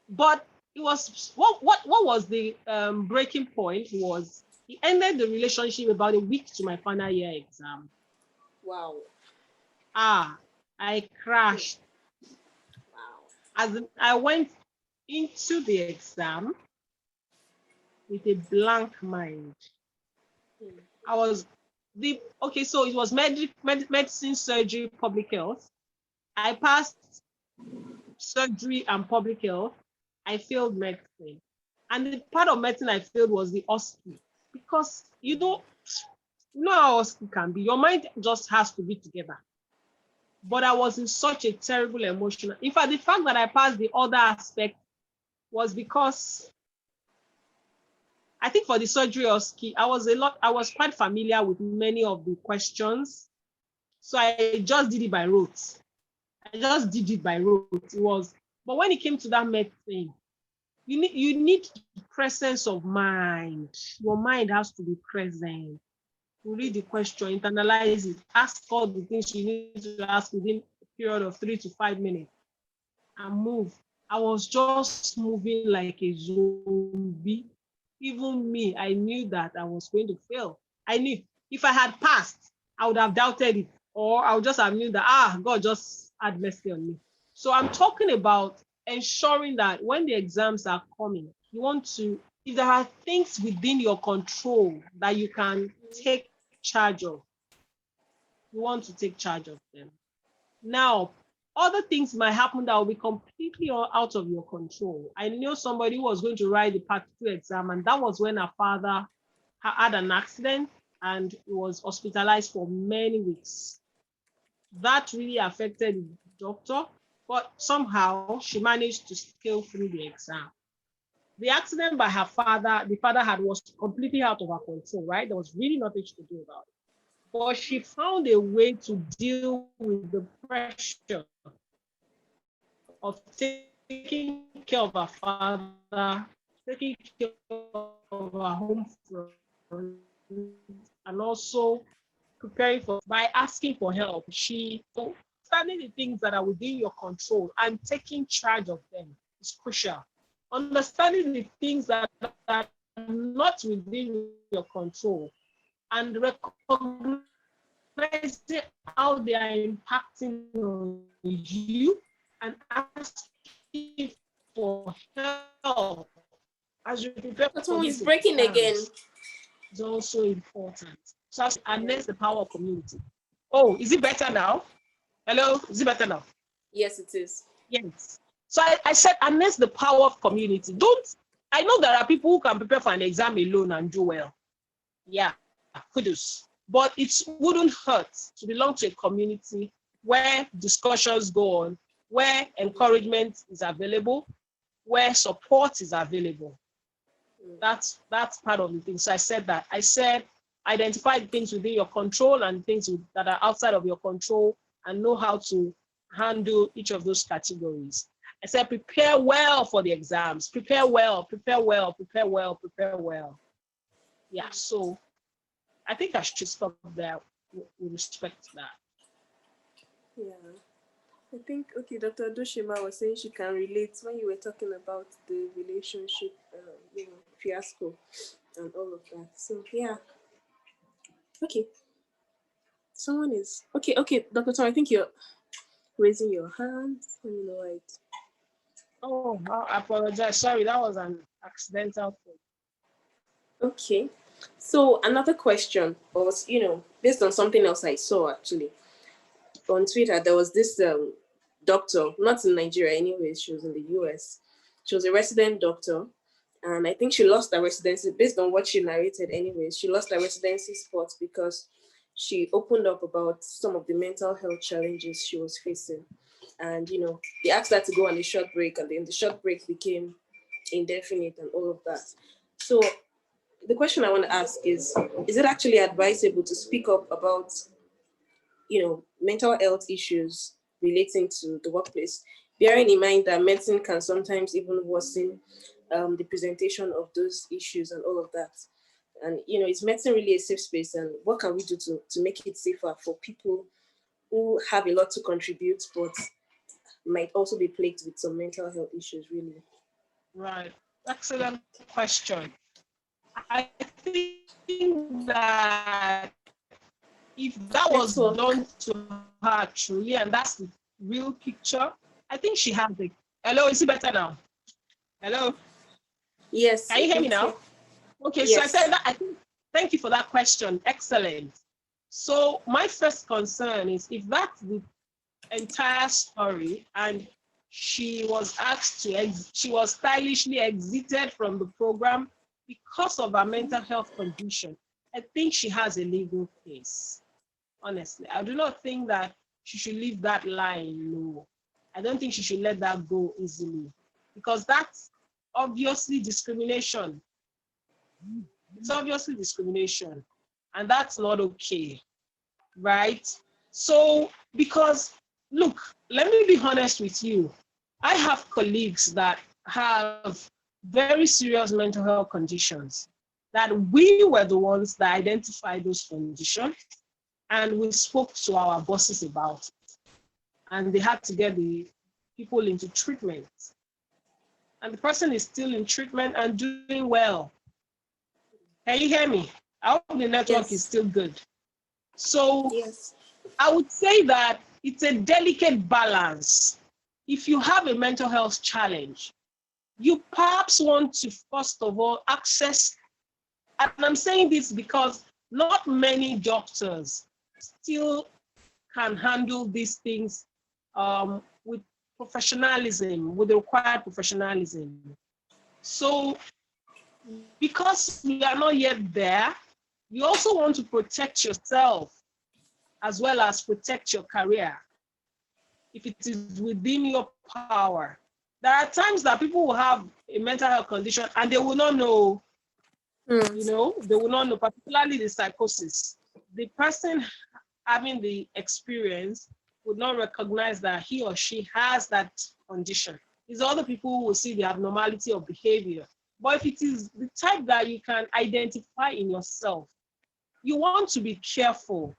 But it was, what was the breaking point was, he ended the relationship about a week to my final year exam. Wow. I crashed. Wow. As in, I went into the exam with a blank mind. I was so it was medicine, surgery, public health. I passed surgery and public health. I failed medicine. And the part of medicine I failed was the OSCE. Because you know how OSCE can be. Your mind just has to be together. But I was in such a terrible emotional. In fact, the fact that I passed the other aspect was because I think for the surgery OSCE, I was quite familiar with many of the questions. So I just did it by rote. But when it came to that medicine, you need presence of mind. Your mind has to be present. You read the question, internalize it, ask all the things you need to ask within a period of 3 to 5 minutes, and move. I was just moving like a zombie. Even me, I knew that I was going to fail. I knew if I had passed, I would have doubted it, or I would just have knew that, God just had mercy on me. So I'm talking about ensuring that when the exams are coming, you want to, if there are things within your control that you can take charge of, you want to take charge of them. Now, other things might happen that will be completely out of your control. I knew somebody who was going to write the Part 2 exam, and that was when her father had an accident and was hospitalized for many weeks. That really affected the doctor, but somehow she managed to scale through the exam. The accident by her father, the father was completely out of her control, right? There was really nothing she could do about it. But she found a way to deal with the pressure of taking care of her father, taking care of her home front, and also preparing for, by asking for help. She understanding the things that are within your control and taking charge of them is crucial. Understanding the things that are not within your control and recognizing how they are impacting on you and asking for help as you prepare That for one is these breaking again. exams is also important. So harness the power of community. Oh, is it better now? Hello, is it better now? Yes, it is. Yes. So I said harness the power of community. I know there are people who can prepare for an exam alone and do well. Yeah, kudos. But it wouldn't hurt to belong to a community where discussions go on, where encouragement is available, where support is available. That's part of the thing. So I said identify the things within your control and things that are outside of your control, and know how to handle each of those categories. I said prepare well for the exams. Prepare well, prepare well, prepare well, prepare well. Yeah, so I think I should stop there with respect to that. Yeah. I think, okay, Dr. Doshima was saying she can relate when you were talking about the relationship, fiasco and all of that. So, yeah. Okay. Someone is, okay, Dr. Toun, I think you're raising your hand. Let me know it. Oh, I apologize. Sorry, that was an accidental thing. Okay. So another question was, based on something else I saw actually on Twitter, there was this doctor, not in Nigeria anyways, she was in the US. She was a resident doctor, and I think she lost her residency based on what she narrated anyways. She lost her residency spot because she opened up about some of the mental health challenges she was facing. And, they asked her to go on a short break, and then the short break became indefinite and all of that. So the question I want to ask is it actually advisable to speak up about, mental health issues relating to the workplace, bearing in mind that medicine can sometimes even worsen the presentation of those issues and all of that? And is medicine really a safe space? And what can we do to make it safer for people who have a lot to contribute, but might also be plagued with some mental health issues, really? Right. Excellent question. I think that if that was Network. done to her truly, and that's the real picture, I think she has it. Hello, is it better now? Hello, Yes, can we you hear can me hear. now? Okay, so I said Yes. that I think, thank you for that question. Excellent. So my first concern is if that's the entire story and she was asked to, she was stylishly exited from the program because of her mental health condition, I think she has a legal case. Honestly, I do not think that she should leave that line low. I don't think she should let that go easily because that's obviously discrimination. It's obviously discrimination, and that's not okay, right? So, because look, let me be honest with you. I have colleagues that have very serious mental health conditions that we were the ones that identified those conditions and we spoke to our bosses about it. And they had to get the people into treatment. And the person is still in treatment and doing well. Can you hear me? I hope the network is Yes. still good. So Yes. I would say that it's a delicate balance. If you have a mental health challenge, you perhaps want to, first of all, access, and I'm saying this because not many doctors still can handle these things with professionalism, with the required professionalism. So because we are not yet there, you also want to protect yourself as well as protect your career if it is within your power. There are times that people will have a mental health condition and they will not know, Mm. they will not know, particularly the psychosis. The person having the experience would not recognize that he or she has that condition. It's other people who will see the abnormality of behavior. But if it is the type that you can identify in yourself, you want to be careful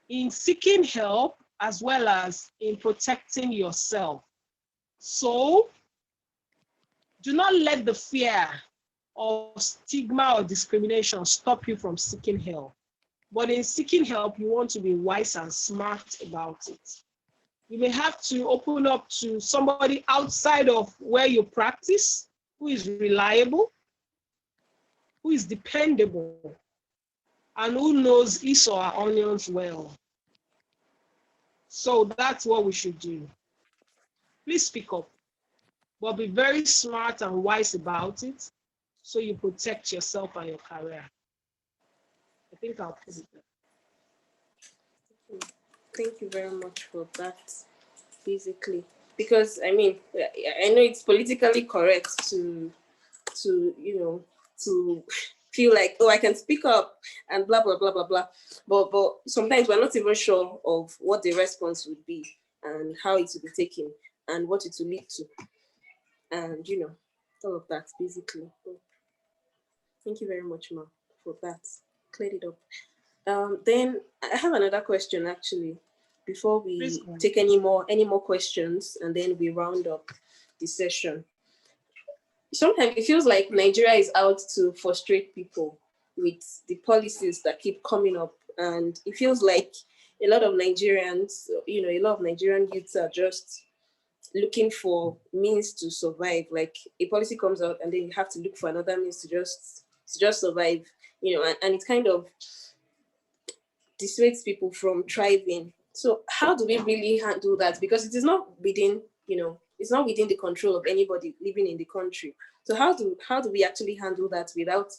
in seeking help as well as in protecting yourself. So do not let the fear or stigma or discrimination stop you from seeking help. But in seeking help, you want to be wise and smart about it. You may have to open up to somebody outside of where you practice, who is reliable, who is dependable, and who knows his or her onions well. So that's what we should do. Please speak up, but be very smart and wise about it so you protect yourself and your career. I think I'll put it there. Thank you very much for that. Basically, because I mean, I know it's politically correct to feel like, oh, I can speak up and blah blah blah blah blah, but sometimes we're not even sure of what the response would be and how it will be taken and what it will lead to, and all of that basically. So, thank you very much, Ma, for that. Cleared it up. Then I have another question actually, before Please we go on. take any more questions, and then we round up the session. Sometimes it feels like Nigeria is out to frustrate people with the policies that keep coming up, and it feels like a lot of Nigerians, a lot of Nigerian youths are just looking for means to survive. Like a policy comes out, and then you have to look for another means to just survive. And it kind of dissuades people from thriving. So how do we really handle that? Because it is not within, it's not within the control of anybody living in the country. So how do we actually handle that without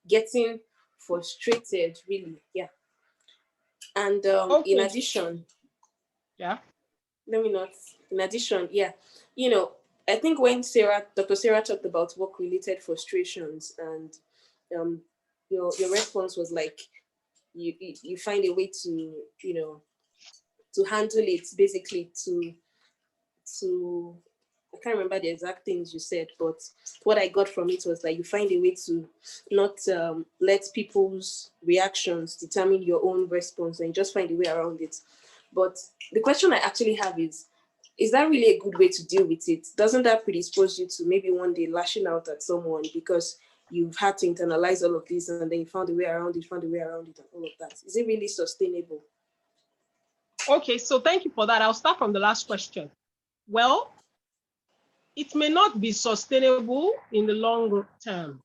getting frustrated, really? Yeah. And in Okay. addition, Yeah. let me not. In addition, yeah, I think when Dr. Sarah talked about work-related frustrations, and um, your response was like you find a way to to handle it, basically to I can't remember the exact things you said, but what I got from it was that you find a way to not let people's reactions determine your own response, and you just find a way around it. But the question I actually have is that really a good way to deal with it? Doesn't that predispose you to maybe one day lashing out at someone because you've had to internalize all of this and then you found a way around it, and all of that? Is it really sustainable? Okay, so thank you for that. I'll start from the last question. Well, it may not be sustainable in the long term.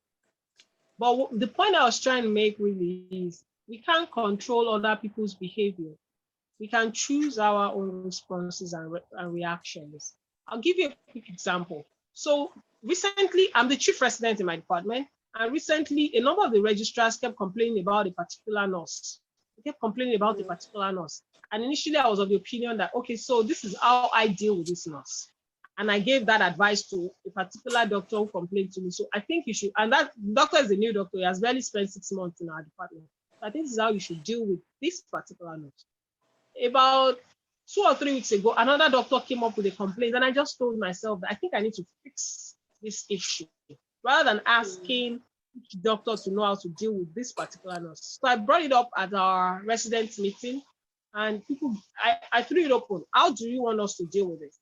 But the point I was trying to make really is we can't control other people's behavior. We can choose our own responses and reactions. I'll give you a quick example. So recently, I'm the chief resident in my department, and recently a number of the registrars kept complaining about a particular nurse. They kept complaining about a particular nurse. And initially I was of the opinion that, okay, so this is how I deal with this nurse. And I gave that advice to a particular doctor who complained to me. So I think you should, and that doctor is a new doctor. He has barely spent 6 months in our department. So I think this is how you should deal with this particular nurse. About 2 or 3 weeks ago, another doctor came up with a complaint, and I just told myself that I think I need to fix this issue rather than asking each doctor to know how to deal with this particular nurse. So I brought it up at our residents meeting, and I threw it open. How do you want us to deal with this?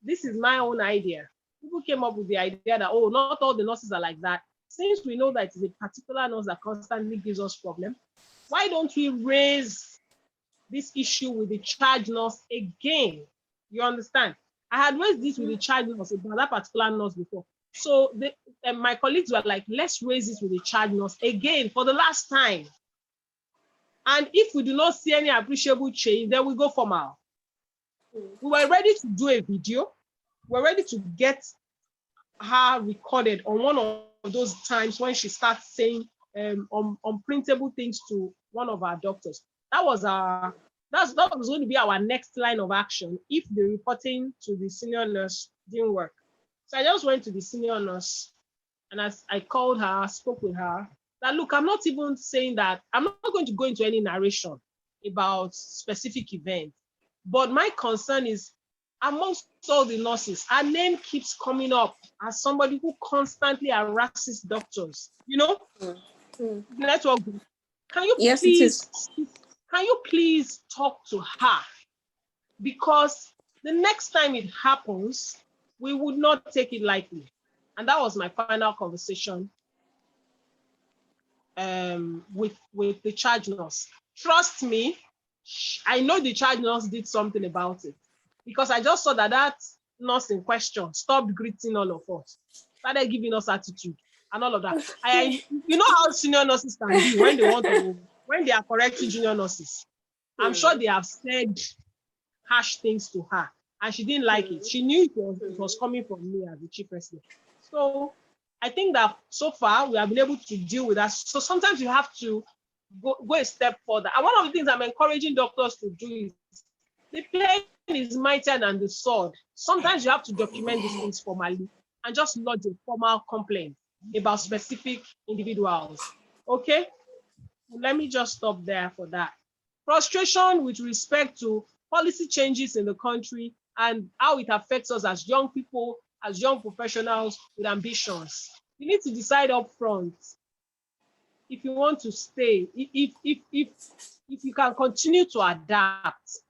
This is my own idea. People came up with the idea that, oh, not all the nurses are like that. Since we know that it's a particular nurse that constantly gives us problem, why don't we raise this issue with the charge nurse again? You understand? I had raised this with the charge nurse about that particular nurse before. So my colleagues were like, let's raise this with the charge nurse again for the last time. And if we do not see any appreciable change, then we go formal. We were ready to do a video. We're ready to get her recorded on one of those times when she starts saying unprintable things to one of our doctors. That was going to be our next line of action if the reporting to the senior nurse didn't work. So I just went to the senior nurse and as I called her, spoke with her, that look, I'm not even saying that, I'm not going to go into any narration about specific events, but my concern is amongst all the nurses, her name keeps coming up as somebody who constantly harasses doctors, network group. Can you please talk to her? Because the next time it happens, we would not take it lightly. And that was my final conversation with the charge nurse. Trust me, I know the charge nurse did something about it, because I just saw that nurse in question stopped greeting all of us, started giving us attitude and all of that. You know how senior nurses can be when they are correcting junior nurses. I'm sure they have said harsh things to her, and she didn't like it. She knew it was coming from me as the chief president. So I think that so far we have been able to deal with that. So sometimes you have to go a step further. And one of the things I'm encouraging doctors to do is the pen is mightier than the sword. Sometimes you have to document these things formally and just lodge a formal complaint about specific individuals. Okay? Let me just stop there for that. Frustration with respect to policy changes in the country and how it affects us as young people, as young professionals with ambitions. You need to decide up front if you want to stay, if you can continue to adapt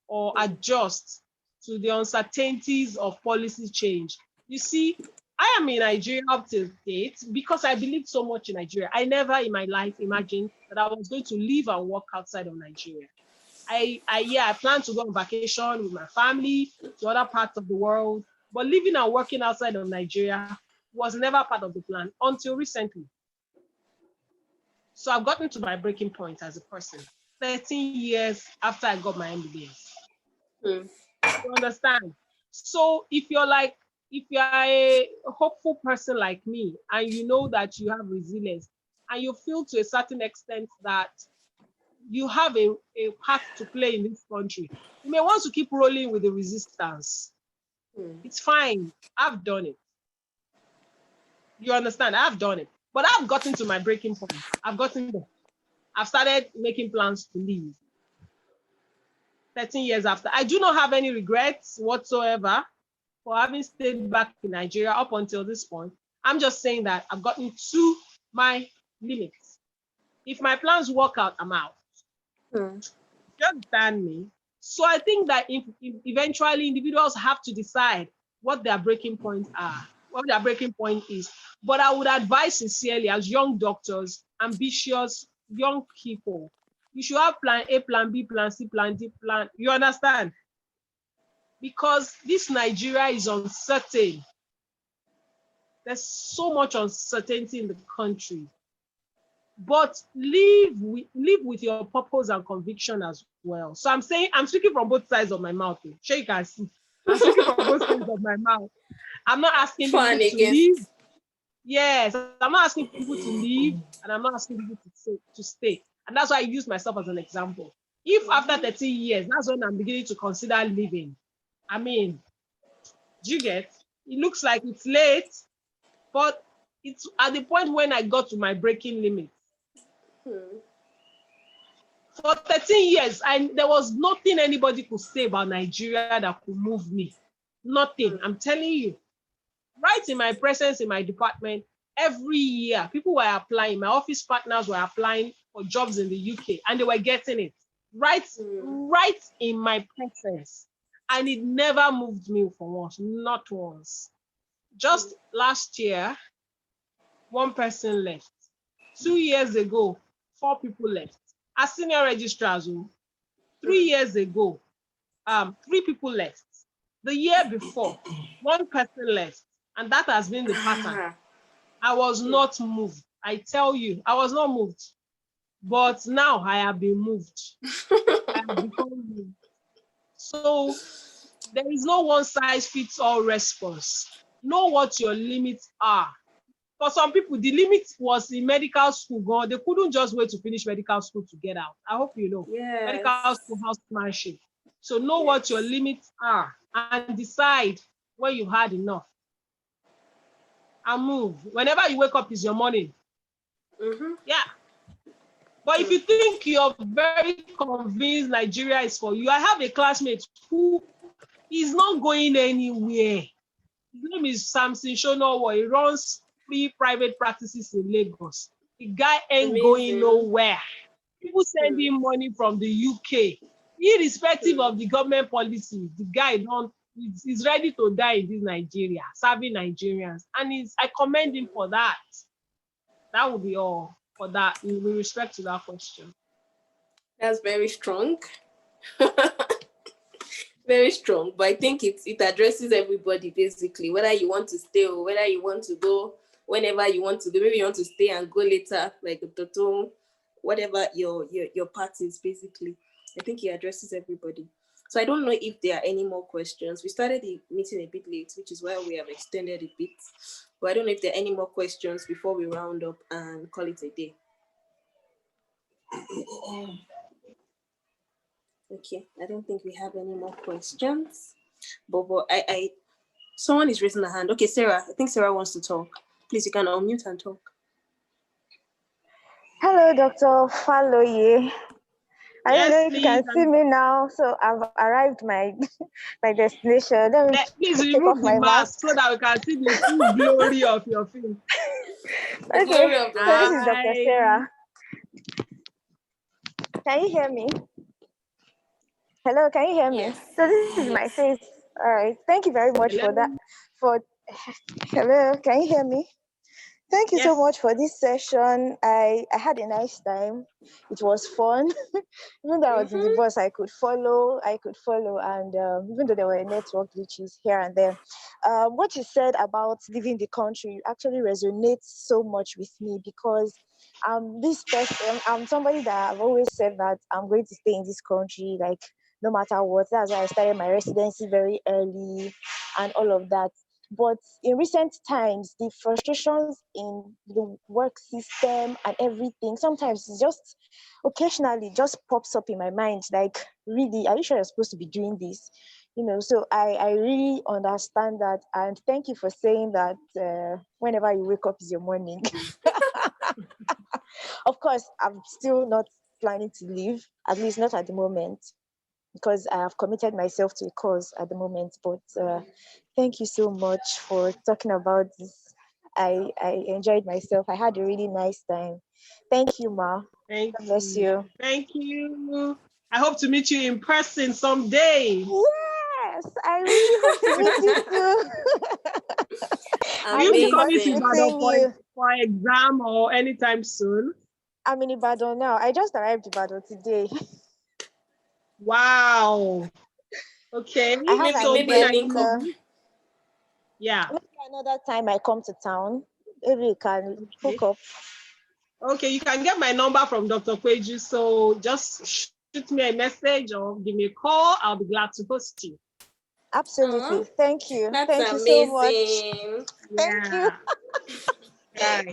or adjust to the uncertainties of policy change. You see, I am in Nigeria up to date because I believed so much in Nigeria. I never in my life imagined that I was going to live and work outside of Nigeria. I plan to go on vacation with my family to other parts of the world, but living and working outside of Nigeria was never part of the plan until recently. So I've gotten to my breaking point as a person, 13 years after I got my MBBS. You understand? So if you're a hopeful person like me, and you know that you have resilience, and you feel to a certain extent that you have a part to play in this country, you may want to keep rolling with the resistance. It's fine. I've done it. You understand? I've done it. But I've gotten to my breaking point. I've gotten there. I've started making plans to leave. 13 years after. I do not have any regrets whatsoever for having stayed back in Nigeria up until this point. I'm just saying that I've gotten to my limits. If my plans work out, I'm out. Hmm. You understand me? So I think that if eventually individuals have to decide what their breaking points are, what their breaking point is. But I would advise sincerely, as young doctors, ambitious young people, you should have plan A, plan B, plan C, plan D, plan. You understand? Because this Nigeria is uncertain. There's so much uncertainty in the country. But live with your purpose and conviction as well. So I'm speaking from both sides of my mouth. Sure, you can see. I'm speaking from both sides of my mouth. I'm not asking people to leave. Yes, I'm not asking people to leave, and I'm not asking people to stay. And that's why I use myself as an example. If after 13 years, that's when I'm beginning to consider leaving. I mean, do you get? It looks like it's late, but it's at the point when I got to my breaking limit. For 13 years, there was nothing anybody could say about Nigeria that could move me. Nothing. I'm telling you. Right in my presence in my department, every year, people were applying. My office partners were applying for jobs in the UK, and they were getting it. Right in my presence. And it never moved me for once, not once. Just last year, one person left. 2 years ago, 4 people left. As senior registrars, 3 years ago, 3 people left. The year before, 1 person left. And that has been the pattern. I was not moved. I tell you, I was not moved. But now I have been moved. I have become moved. So there is no one size fits all response. Know what your limits are. For some people, the limit was in medical school. God, they couldn't just wait to finish medical school to get out. I hope you know. Yes. Medical school housemanship. So know what your limits are and decide when you've had enough. And move. Whenever you wake up is your morning. Yeah. But if you think you're very convinced Nigeria is for you, I have a classmate who is not going anywhere. His name is Samson Shonowo. He runs 3 private practices in Lagos. The guy ain't going nowhere. People send him money from the UK. Irrespective of the government policy, the guy he's ready to die in this Nigeria, serving Nigerians. And I commend him for that. That would be all for that, with respect to that question. That's very strong. Very strong. But I think it addresses everybody basically, whether you want to stay or whether you want to go whenever you want to go. Maybe you want to stay and go later, like Dr. Toun, whatever your part is basically. I think it addresses everybody. So I don't know if there are any more questions. We started the meeting a bit late, which is why we have extended a bit. But I don't know if there are any more questions before we round up and call it a day. Okay, I don't think we have any more questions. But I someone is raising a hand. Okay, Sarah, I think Sarah wants to talk. Please, you can unmute and talk. Hello, Dr. Faloye. I don't know if you can please, see me now. So I've arrived my destination. Please take off remove the my mask so that we can see the full glory of your face. Okay, so this is Dr. Sarah. Can you hear me? Hello, can you hear me? Yes. So this is my face. All right. Thank you very much for that. Hello, can you hear me? Thank you so much for this session. I had a nice time. It was fun. Even though I was in the bus, I could follow, and even though there were network glitches here and there. What you said about leaving the country actually resonates so much with me because this person, I'm somebody that I've always said that I'm going to stay in this country, like no matter what. That's why I started my residency very early and all of that. But in recent times, the frustrations in the work system and everything, sometimes it's just occasionally just pops up in my mind, like, really, are you sure you're supposed to be doing this? So I really understand that. And thank you for saying that whenever you wake up is your morning. Of course, I'm still not planning to leave, at least not at the moment, because I have committed myself to a cause at the moment. But Thank you so much for talking about this. I enjoyed myself. I had a really nice time. Thank you, Ma. Thank God bless you. you. Thank you. I hope to meet you in person someday. Yes, I really hope to meet you too. Will I'm you be looking forward coming to to Amazing. Ibadan meeting you. for exam or anytime soon? I'm in Ibadan now. I just arrived in Ibadan today. Wow. Okay. I have Maybe an So maybe when a are event. link you up. leaving? Yeah. Maybe another time I come to town. Maybe we can Okay. hook up. Okay, you can get my number from Dr. Kweju. So just shoot me a message or give me a call. I'll be glad to host you. Absolutely. Thank you. That's Thank you so much. amazing. Thank you. Yeah. Right. Thank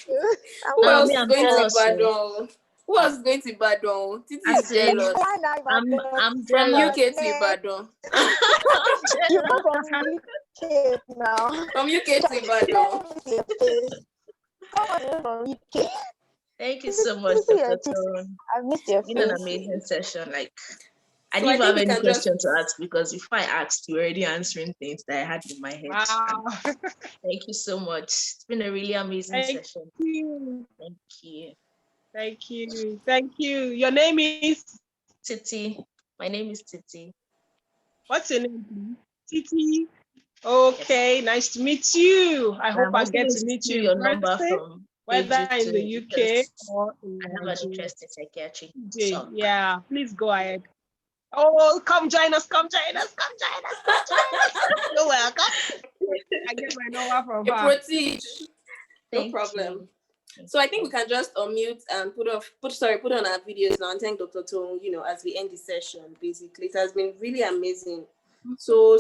you. I'm Who looking else Me, is I'm going to forward. jealous. Oh. Ibadan? Who else is going to Ibadan? Titi I is say jealous. Why not Ibadan? I'm From jealous. UK to Yeah. Ibadan. I'm You jealous. come from UK now. From UK to Ibadan. Let me see your face. Come on from UK. Thank you Let so much, me see your Dr. face. Toun. I missed your Been an face. amazing session. Like, I So didn't I even think have we any can just question to ask because before I asked, you were already answering things that I had in my head. And Wow. thank you so much. It's been a really amazing Thank session. you. Thank you. Thank you. Thank you. Your name is? Titi. My name is Titi. What's your name, please? Titi. Yes. Okay, nice to meet you. I And hope I'm I also get going to to meet steal you in your number person, from whether Peju in the too UK because or in I have an Nigeria. interest in psychiatry. Okay, So yeah, please go ahead. Oh, come join us, come join us, come join us, come join us. You're welcome. I get my number from a her. proceed. No thank problem. you. Thank So I think we you. can just unmute and put on our videos now and thank Dr. Toun, as we end the session, basically. It has been really amazing. So,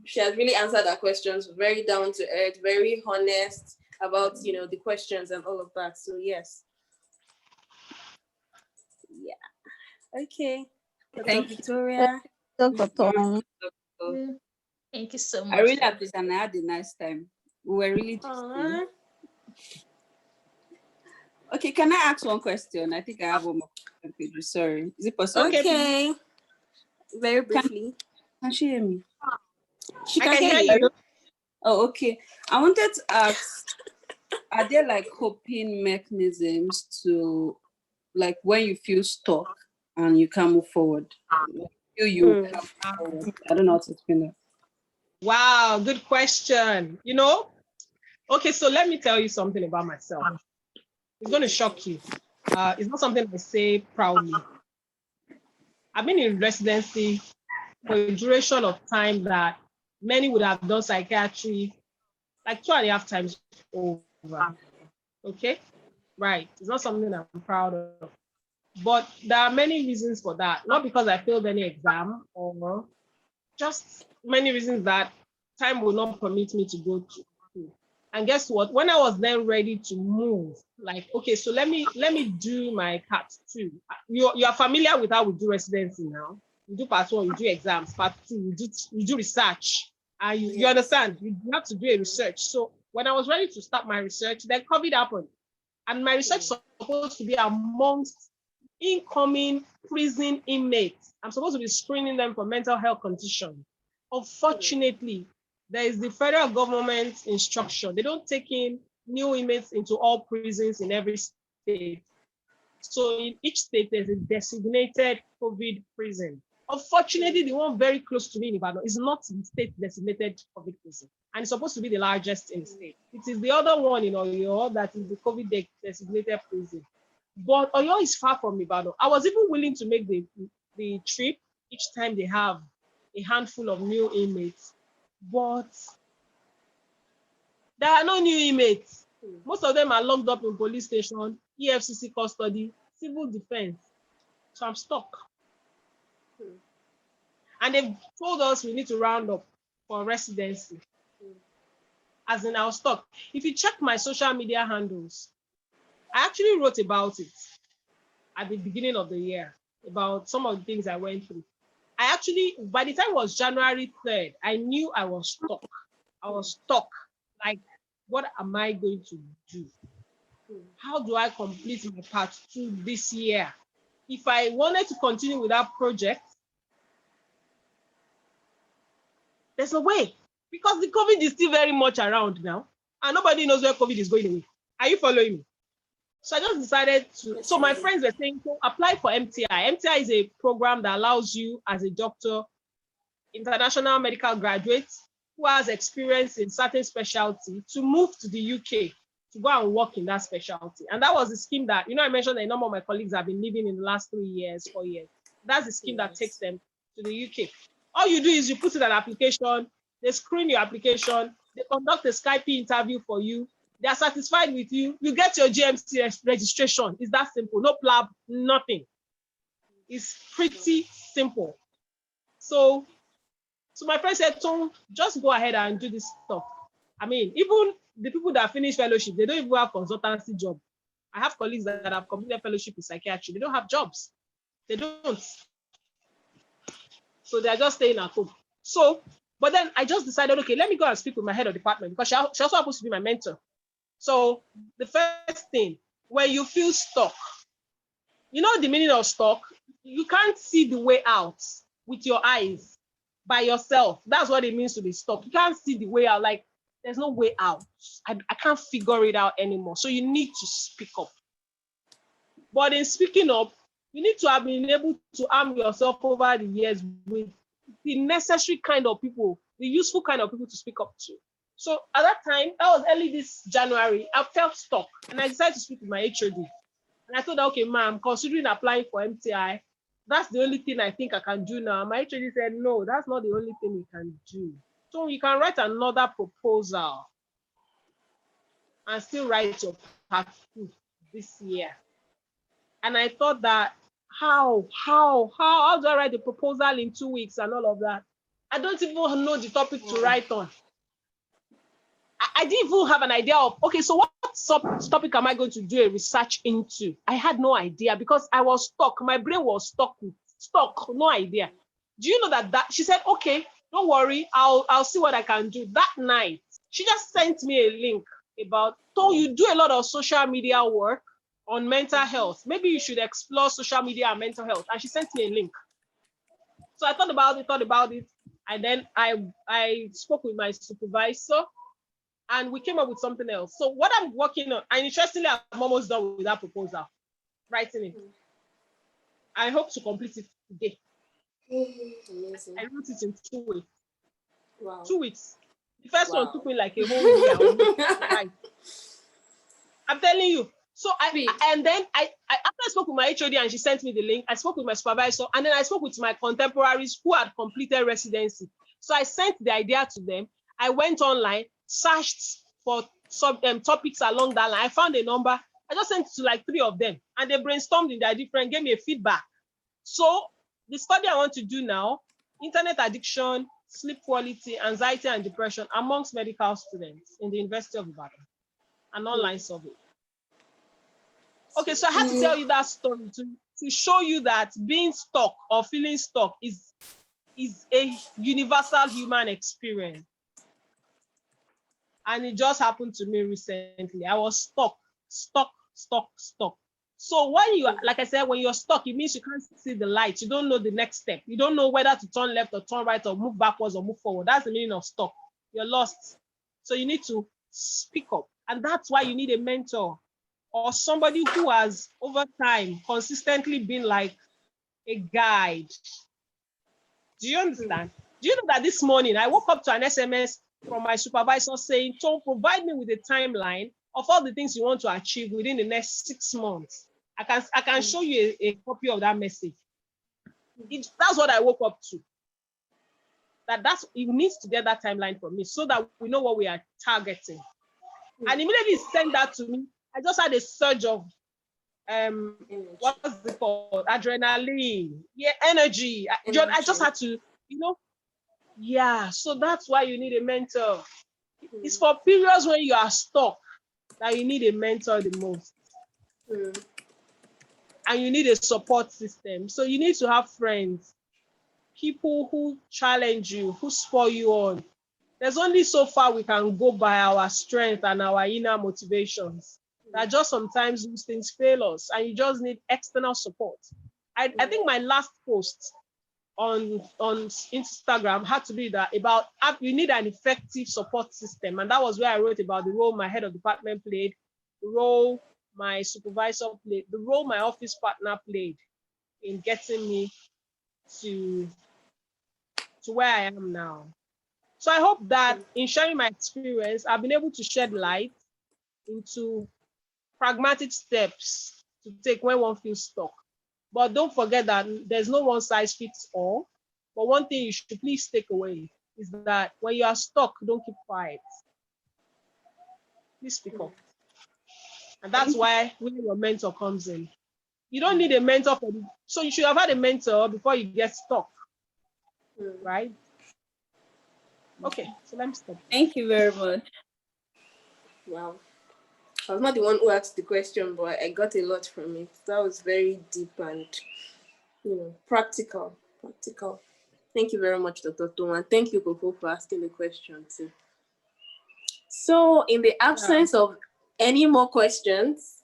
she has really answered our questions, very down to earth, very honest about, the questions and all of that. So yes. Yeah. Okay. Dr. Thank you, Victoria. Dr. Toun. Thank you so I much. really appreciate and I had a nice time. We were really Aww. Okay, can I ask one question? I think I have one more question, Pedro. Sorry. Is it possible? Okay. Very briefly. Can she hear me? She I can can hear hear you. you. Oh, okay. I wanted to ask, are there like coping mechanisms to, like, when you feel stuck and you can't move forward? You can't move forward. I don't know how to explain that. Wow, good question. Okay, so let me tell you something about myself. It's going to shock you. It's not something I say proudly. I've been in residency for a duration of time that many would have done psychiatry like 2.5 times over. Okay? Right. It's not something I'm proud of. But there are many reasons for that. Not because I failed any exam or just many reasons that time will not permit me to go through. And guess what? When I was then ready to move, like, okay, so let me do my part 2. You are familiar with how we do residency now. You do part 1, you do exams. Part 2, you do research. And you understand, you have to do a research. So when I was ready to start my research, then COVID happened. And my research is supposed to be amongst incoming prison inmates. I'm supposed to be screening them for mental health conditions. Unfortunately, there is the federal government's instruction. They don't take in new inmates into all prisons in every state. So in each state, there's a designated COVID prison. Unfortunately, the one very close to me in Ibadan is not the state designated COVID prison. And it's supposed to be the largest in the state. It is the other one in Oyo that is the COVID designated prison. But Oyo is far from Ibadan. I was even willing to make the trip each time they have a handful of new inmates. But there are no new inmates. Most of them are locked up in police station, EFCC custody, civil defense. So I'm stuck. And they've told us we need to round up for residency. As in, I was stuck. If you check my social media handles, I actually wrote about it at the beginning of the year, about some of the things I went through. I actually, by the time it was January 3rd, I knew I was stuck. I was stuck. Like, what am I going to do? How do I complete my part 2 this year? If I wanted to continue with that project, there's no way, because the COVID is still very much around now, and nobody knows where COVID is going away. Are you following me? So I just decided to, so my friends were saying, so apply for MTI. MTI is a program that allows you as a doctor, international medical graduate who has experience in certain specialty to move to the UK to go and work in that specialty. And that was the scheme that, I mentioned that a number of my colleagues have been living in the last 3 years, 4 years. That's the scheme that takes them to the UK. All you do is you put in an application, they screen your application, they conduct a Skype interview for you, they are satisfied with you, you get your GMC registration. It's that simple, no plab, nothing. It's pretty simple. So my friend said, Toun, just go ahead and do this stuff. I mean, even the people that finish fellowship, they don't even have consultancy job. I have colleagues that have completed fellowship in psychiatry. They don't have jobs. They don't. So they're just staying at home. So, but then I just decided, okay, let me go and speak with my head of department, because she also happens to be my mentor. So the first thing, when you feel stuck, you know the meaning of stuck? You can't see the way out with your eyes by yourself. That's what it means to be stuck. You can't see the way out. Like, there's no way out. I can't figure it out anymore. So you need to speak up. But in speaking up, you need to have been able to arm yourself over the years with the necessary kind of people, the useful kind of people to speak up to. So at that time, that was early this January, I felt stuck and I decided to speak with my HOD. And I told her, okay, ma'am, considering applying for MTI, that's the only thing I think I can do now. My HOD said, no, that's not the only thing you can do. So you can write another proposal and still write your part 2 this year. And I thought that, how do I write the proposal in 2 weeks and all of that? I don't even know the topic to write on. I didn't even have an idea of, okay, so what topic am I going to do a research into? I had no idea because I was stuck. My brain was stuck, no idea. Do you know that she said, okay, don't worry, I'll see what I can do. That night, she just sent me a link about, so you do a lot of social media work on mental health. Maybe you should explore social media and mental health. And she sent me a link. So I thought about it. And then I spoke with my supervisor and we came up with something else. So what I'm working on, and interestingly, I'm almost done with that proposal, writing it. I hope to complete it today. Amazing. I wrote it in 2 weeks. Wow. 2 weeks. The first one took me like a whole year. Right. I'm telling you. So after I spoke with my HOD and she sent me the link, I spoke with my supervisor, and then I spoke with my contemporaries who had completed residency. So I sent the idea to them. I went online, searched for topics along that line. I found a number. I just sent it to like 3 of them, and they brainstormed in their different, gave me a feedback. So the study I want to do now, internet addiction, sleep quality, anxiety, and depression amongst medical students in the University of Ibadan, an online survey. Okay, so I had to tell you that story to show you that being stuck or feeling stuck is a universal human experience. And it just happened to me recently. I was stuck. So when you, like I said, when you're stuck, it means you can't see the light. You don't know the next step. You don't know whether to turn left or turn right or move backwards or move forward. That's the meaning of stuck. You're lost. So you need to speak up. And that's why you need a mentor or somebody who has over time consistently been like a guide. Do you understand? Do you know that this morning I woke up to an SMS from my supervisor saying, "Toun, provide me with a timeline of all the things you want to achieve within the next 6 months." I can show you a copy of that message. That's what I woke up to. It needs to get that timeline from me so that we know what we are targeting. And immediately he sent that to me. I just had a surge of what's it called? Adrenaline, energy. I just had to, so that's why you need a mentor. It's for periods when you are stuck that you need a mentor the most. And you need a support system. So you need to have friends, people who challenge you, who spur you on. There's only so far we can go by our strength and our inner motivations. That just sometimes these things fail us and you just need external support. I think my last post on Instagram had to be that about you need an effective support system, and that was where I wrote about the role my head of department played, the role my supervisor played, the role my office partner played in getting me to where I am now. So I hope that in sharing my experience, I've been able to shed light into pragmatic steps to take when one feels stuck. But don't forget that there's no one size fits all. But one thing you should please take away is that when you are stuck, don't keep quiet. Please speak up. And that's why when your mentor comes in. You don't need a mentor so you should have had a mentor before you get stuck. Right? Okay, so let me stop. Thank you very much. Wow. I was not the one who asked the question, but I got a lot from it. That was very deep and, practical. Thank you very much, Dr. Toun, and thank you, Coco, for asking the question too. So, in the absence of any more questions,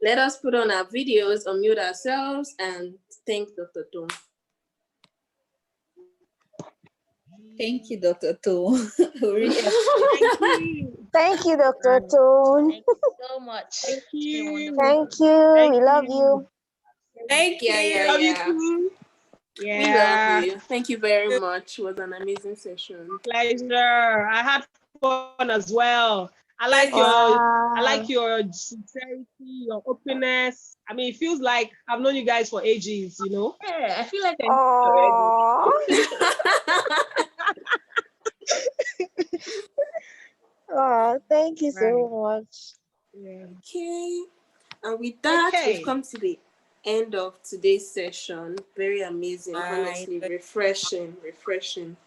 let us put on our videos, unmute ourselves, and thank Dr. Toun. Thank you, Dr. Toun. Thank you, Dr. Toun. Thank you so much. Thank you. Thank you. We love you. Thank you. Love you too. Yeah. We love you. Thank you very much. It was an amazing session. Pleasure. I had fun as well. I like your sincerity, your openness. I mean, it feels like I've known you guys for ages, you know? Yeah, I feel like I know Oh, thank you so much. Yeah. Okay. And with that, we've come to the end of today's session. Very amazing, honestly, refreshing.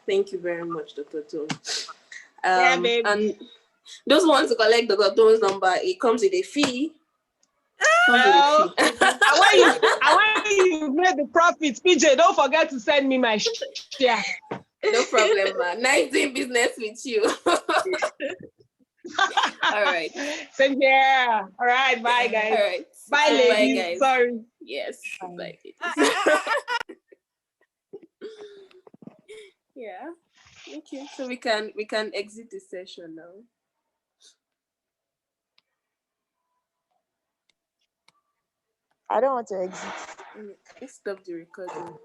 Thank you very much, Dr. Toun. Yeah, baby. And those who want to collect Dr. Toun's number, it comes with a fee. Well, I want you made the profits. PJ, don't forget to send me my share. No problem, man. Nice doing business with you. All right. Same here. All right. Bye, guys. All right. Bye, ladies. Bye, guys. Sorry. Yes. Bye. Yeah. Okay. So we can exit the session now. I don't want to exit. Let's stop the recording.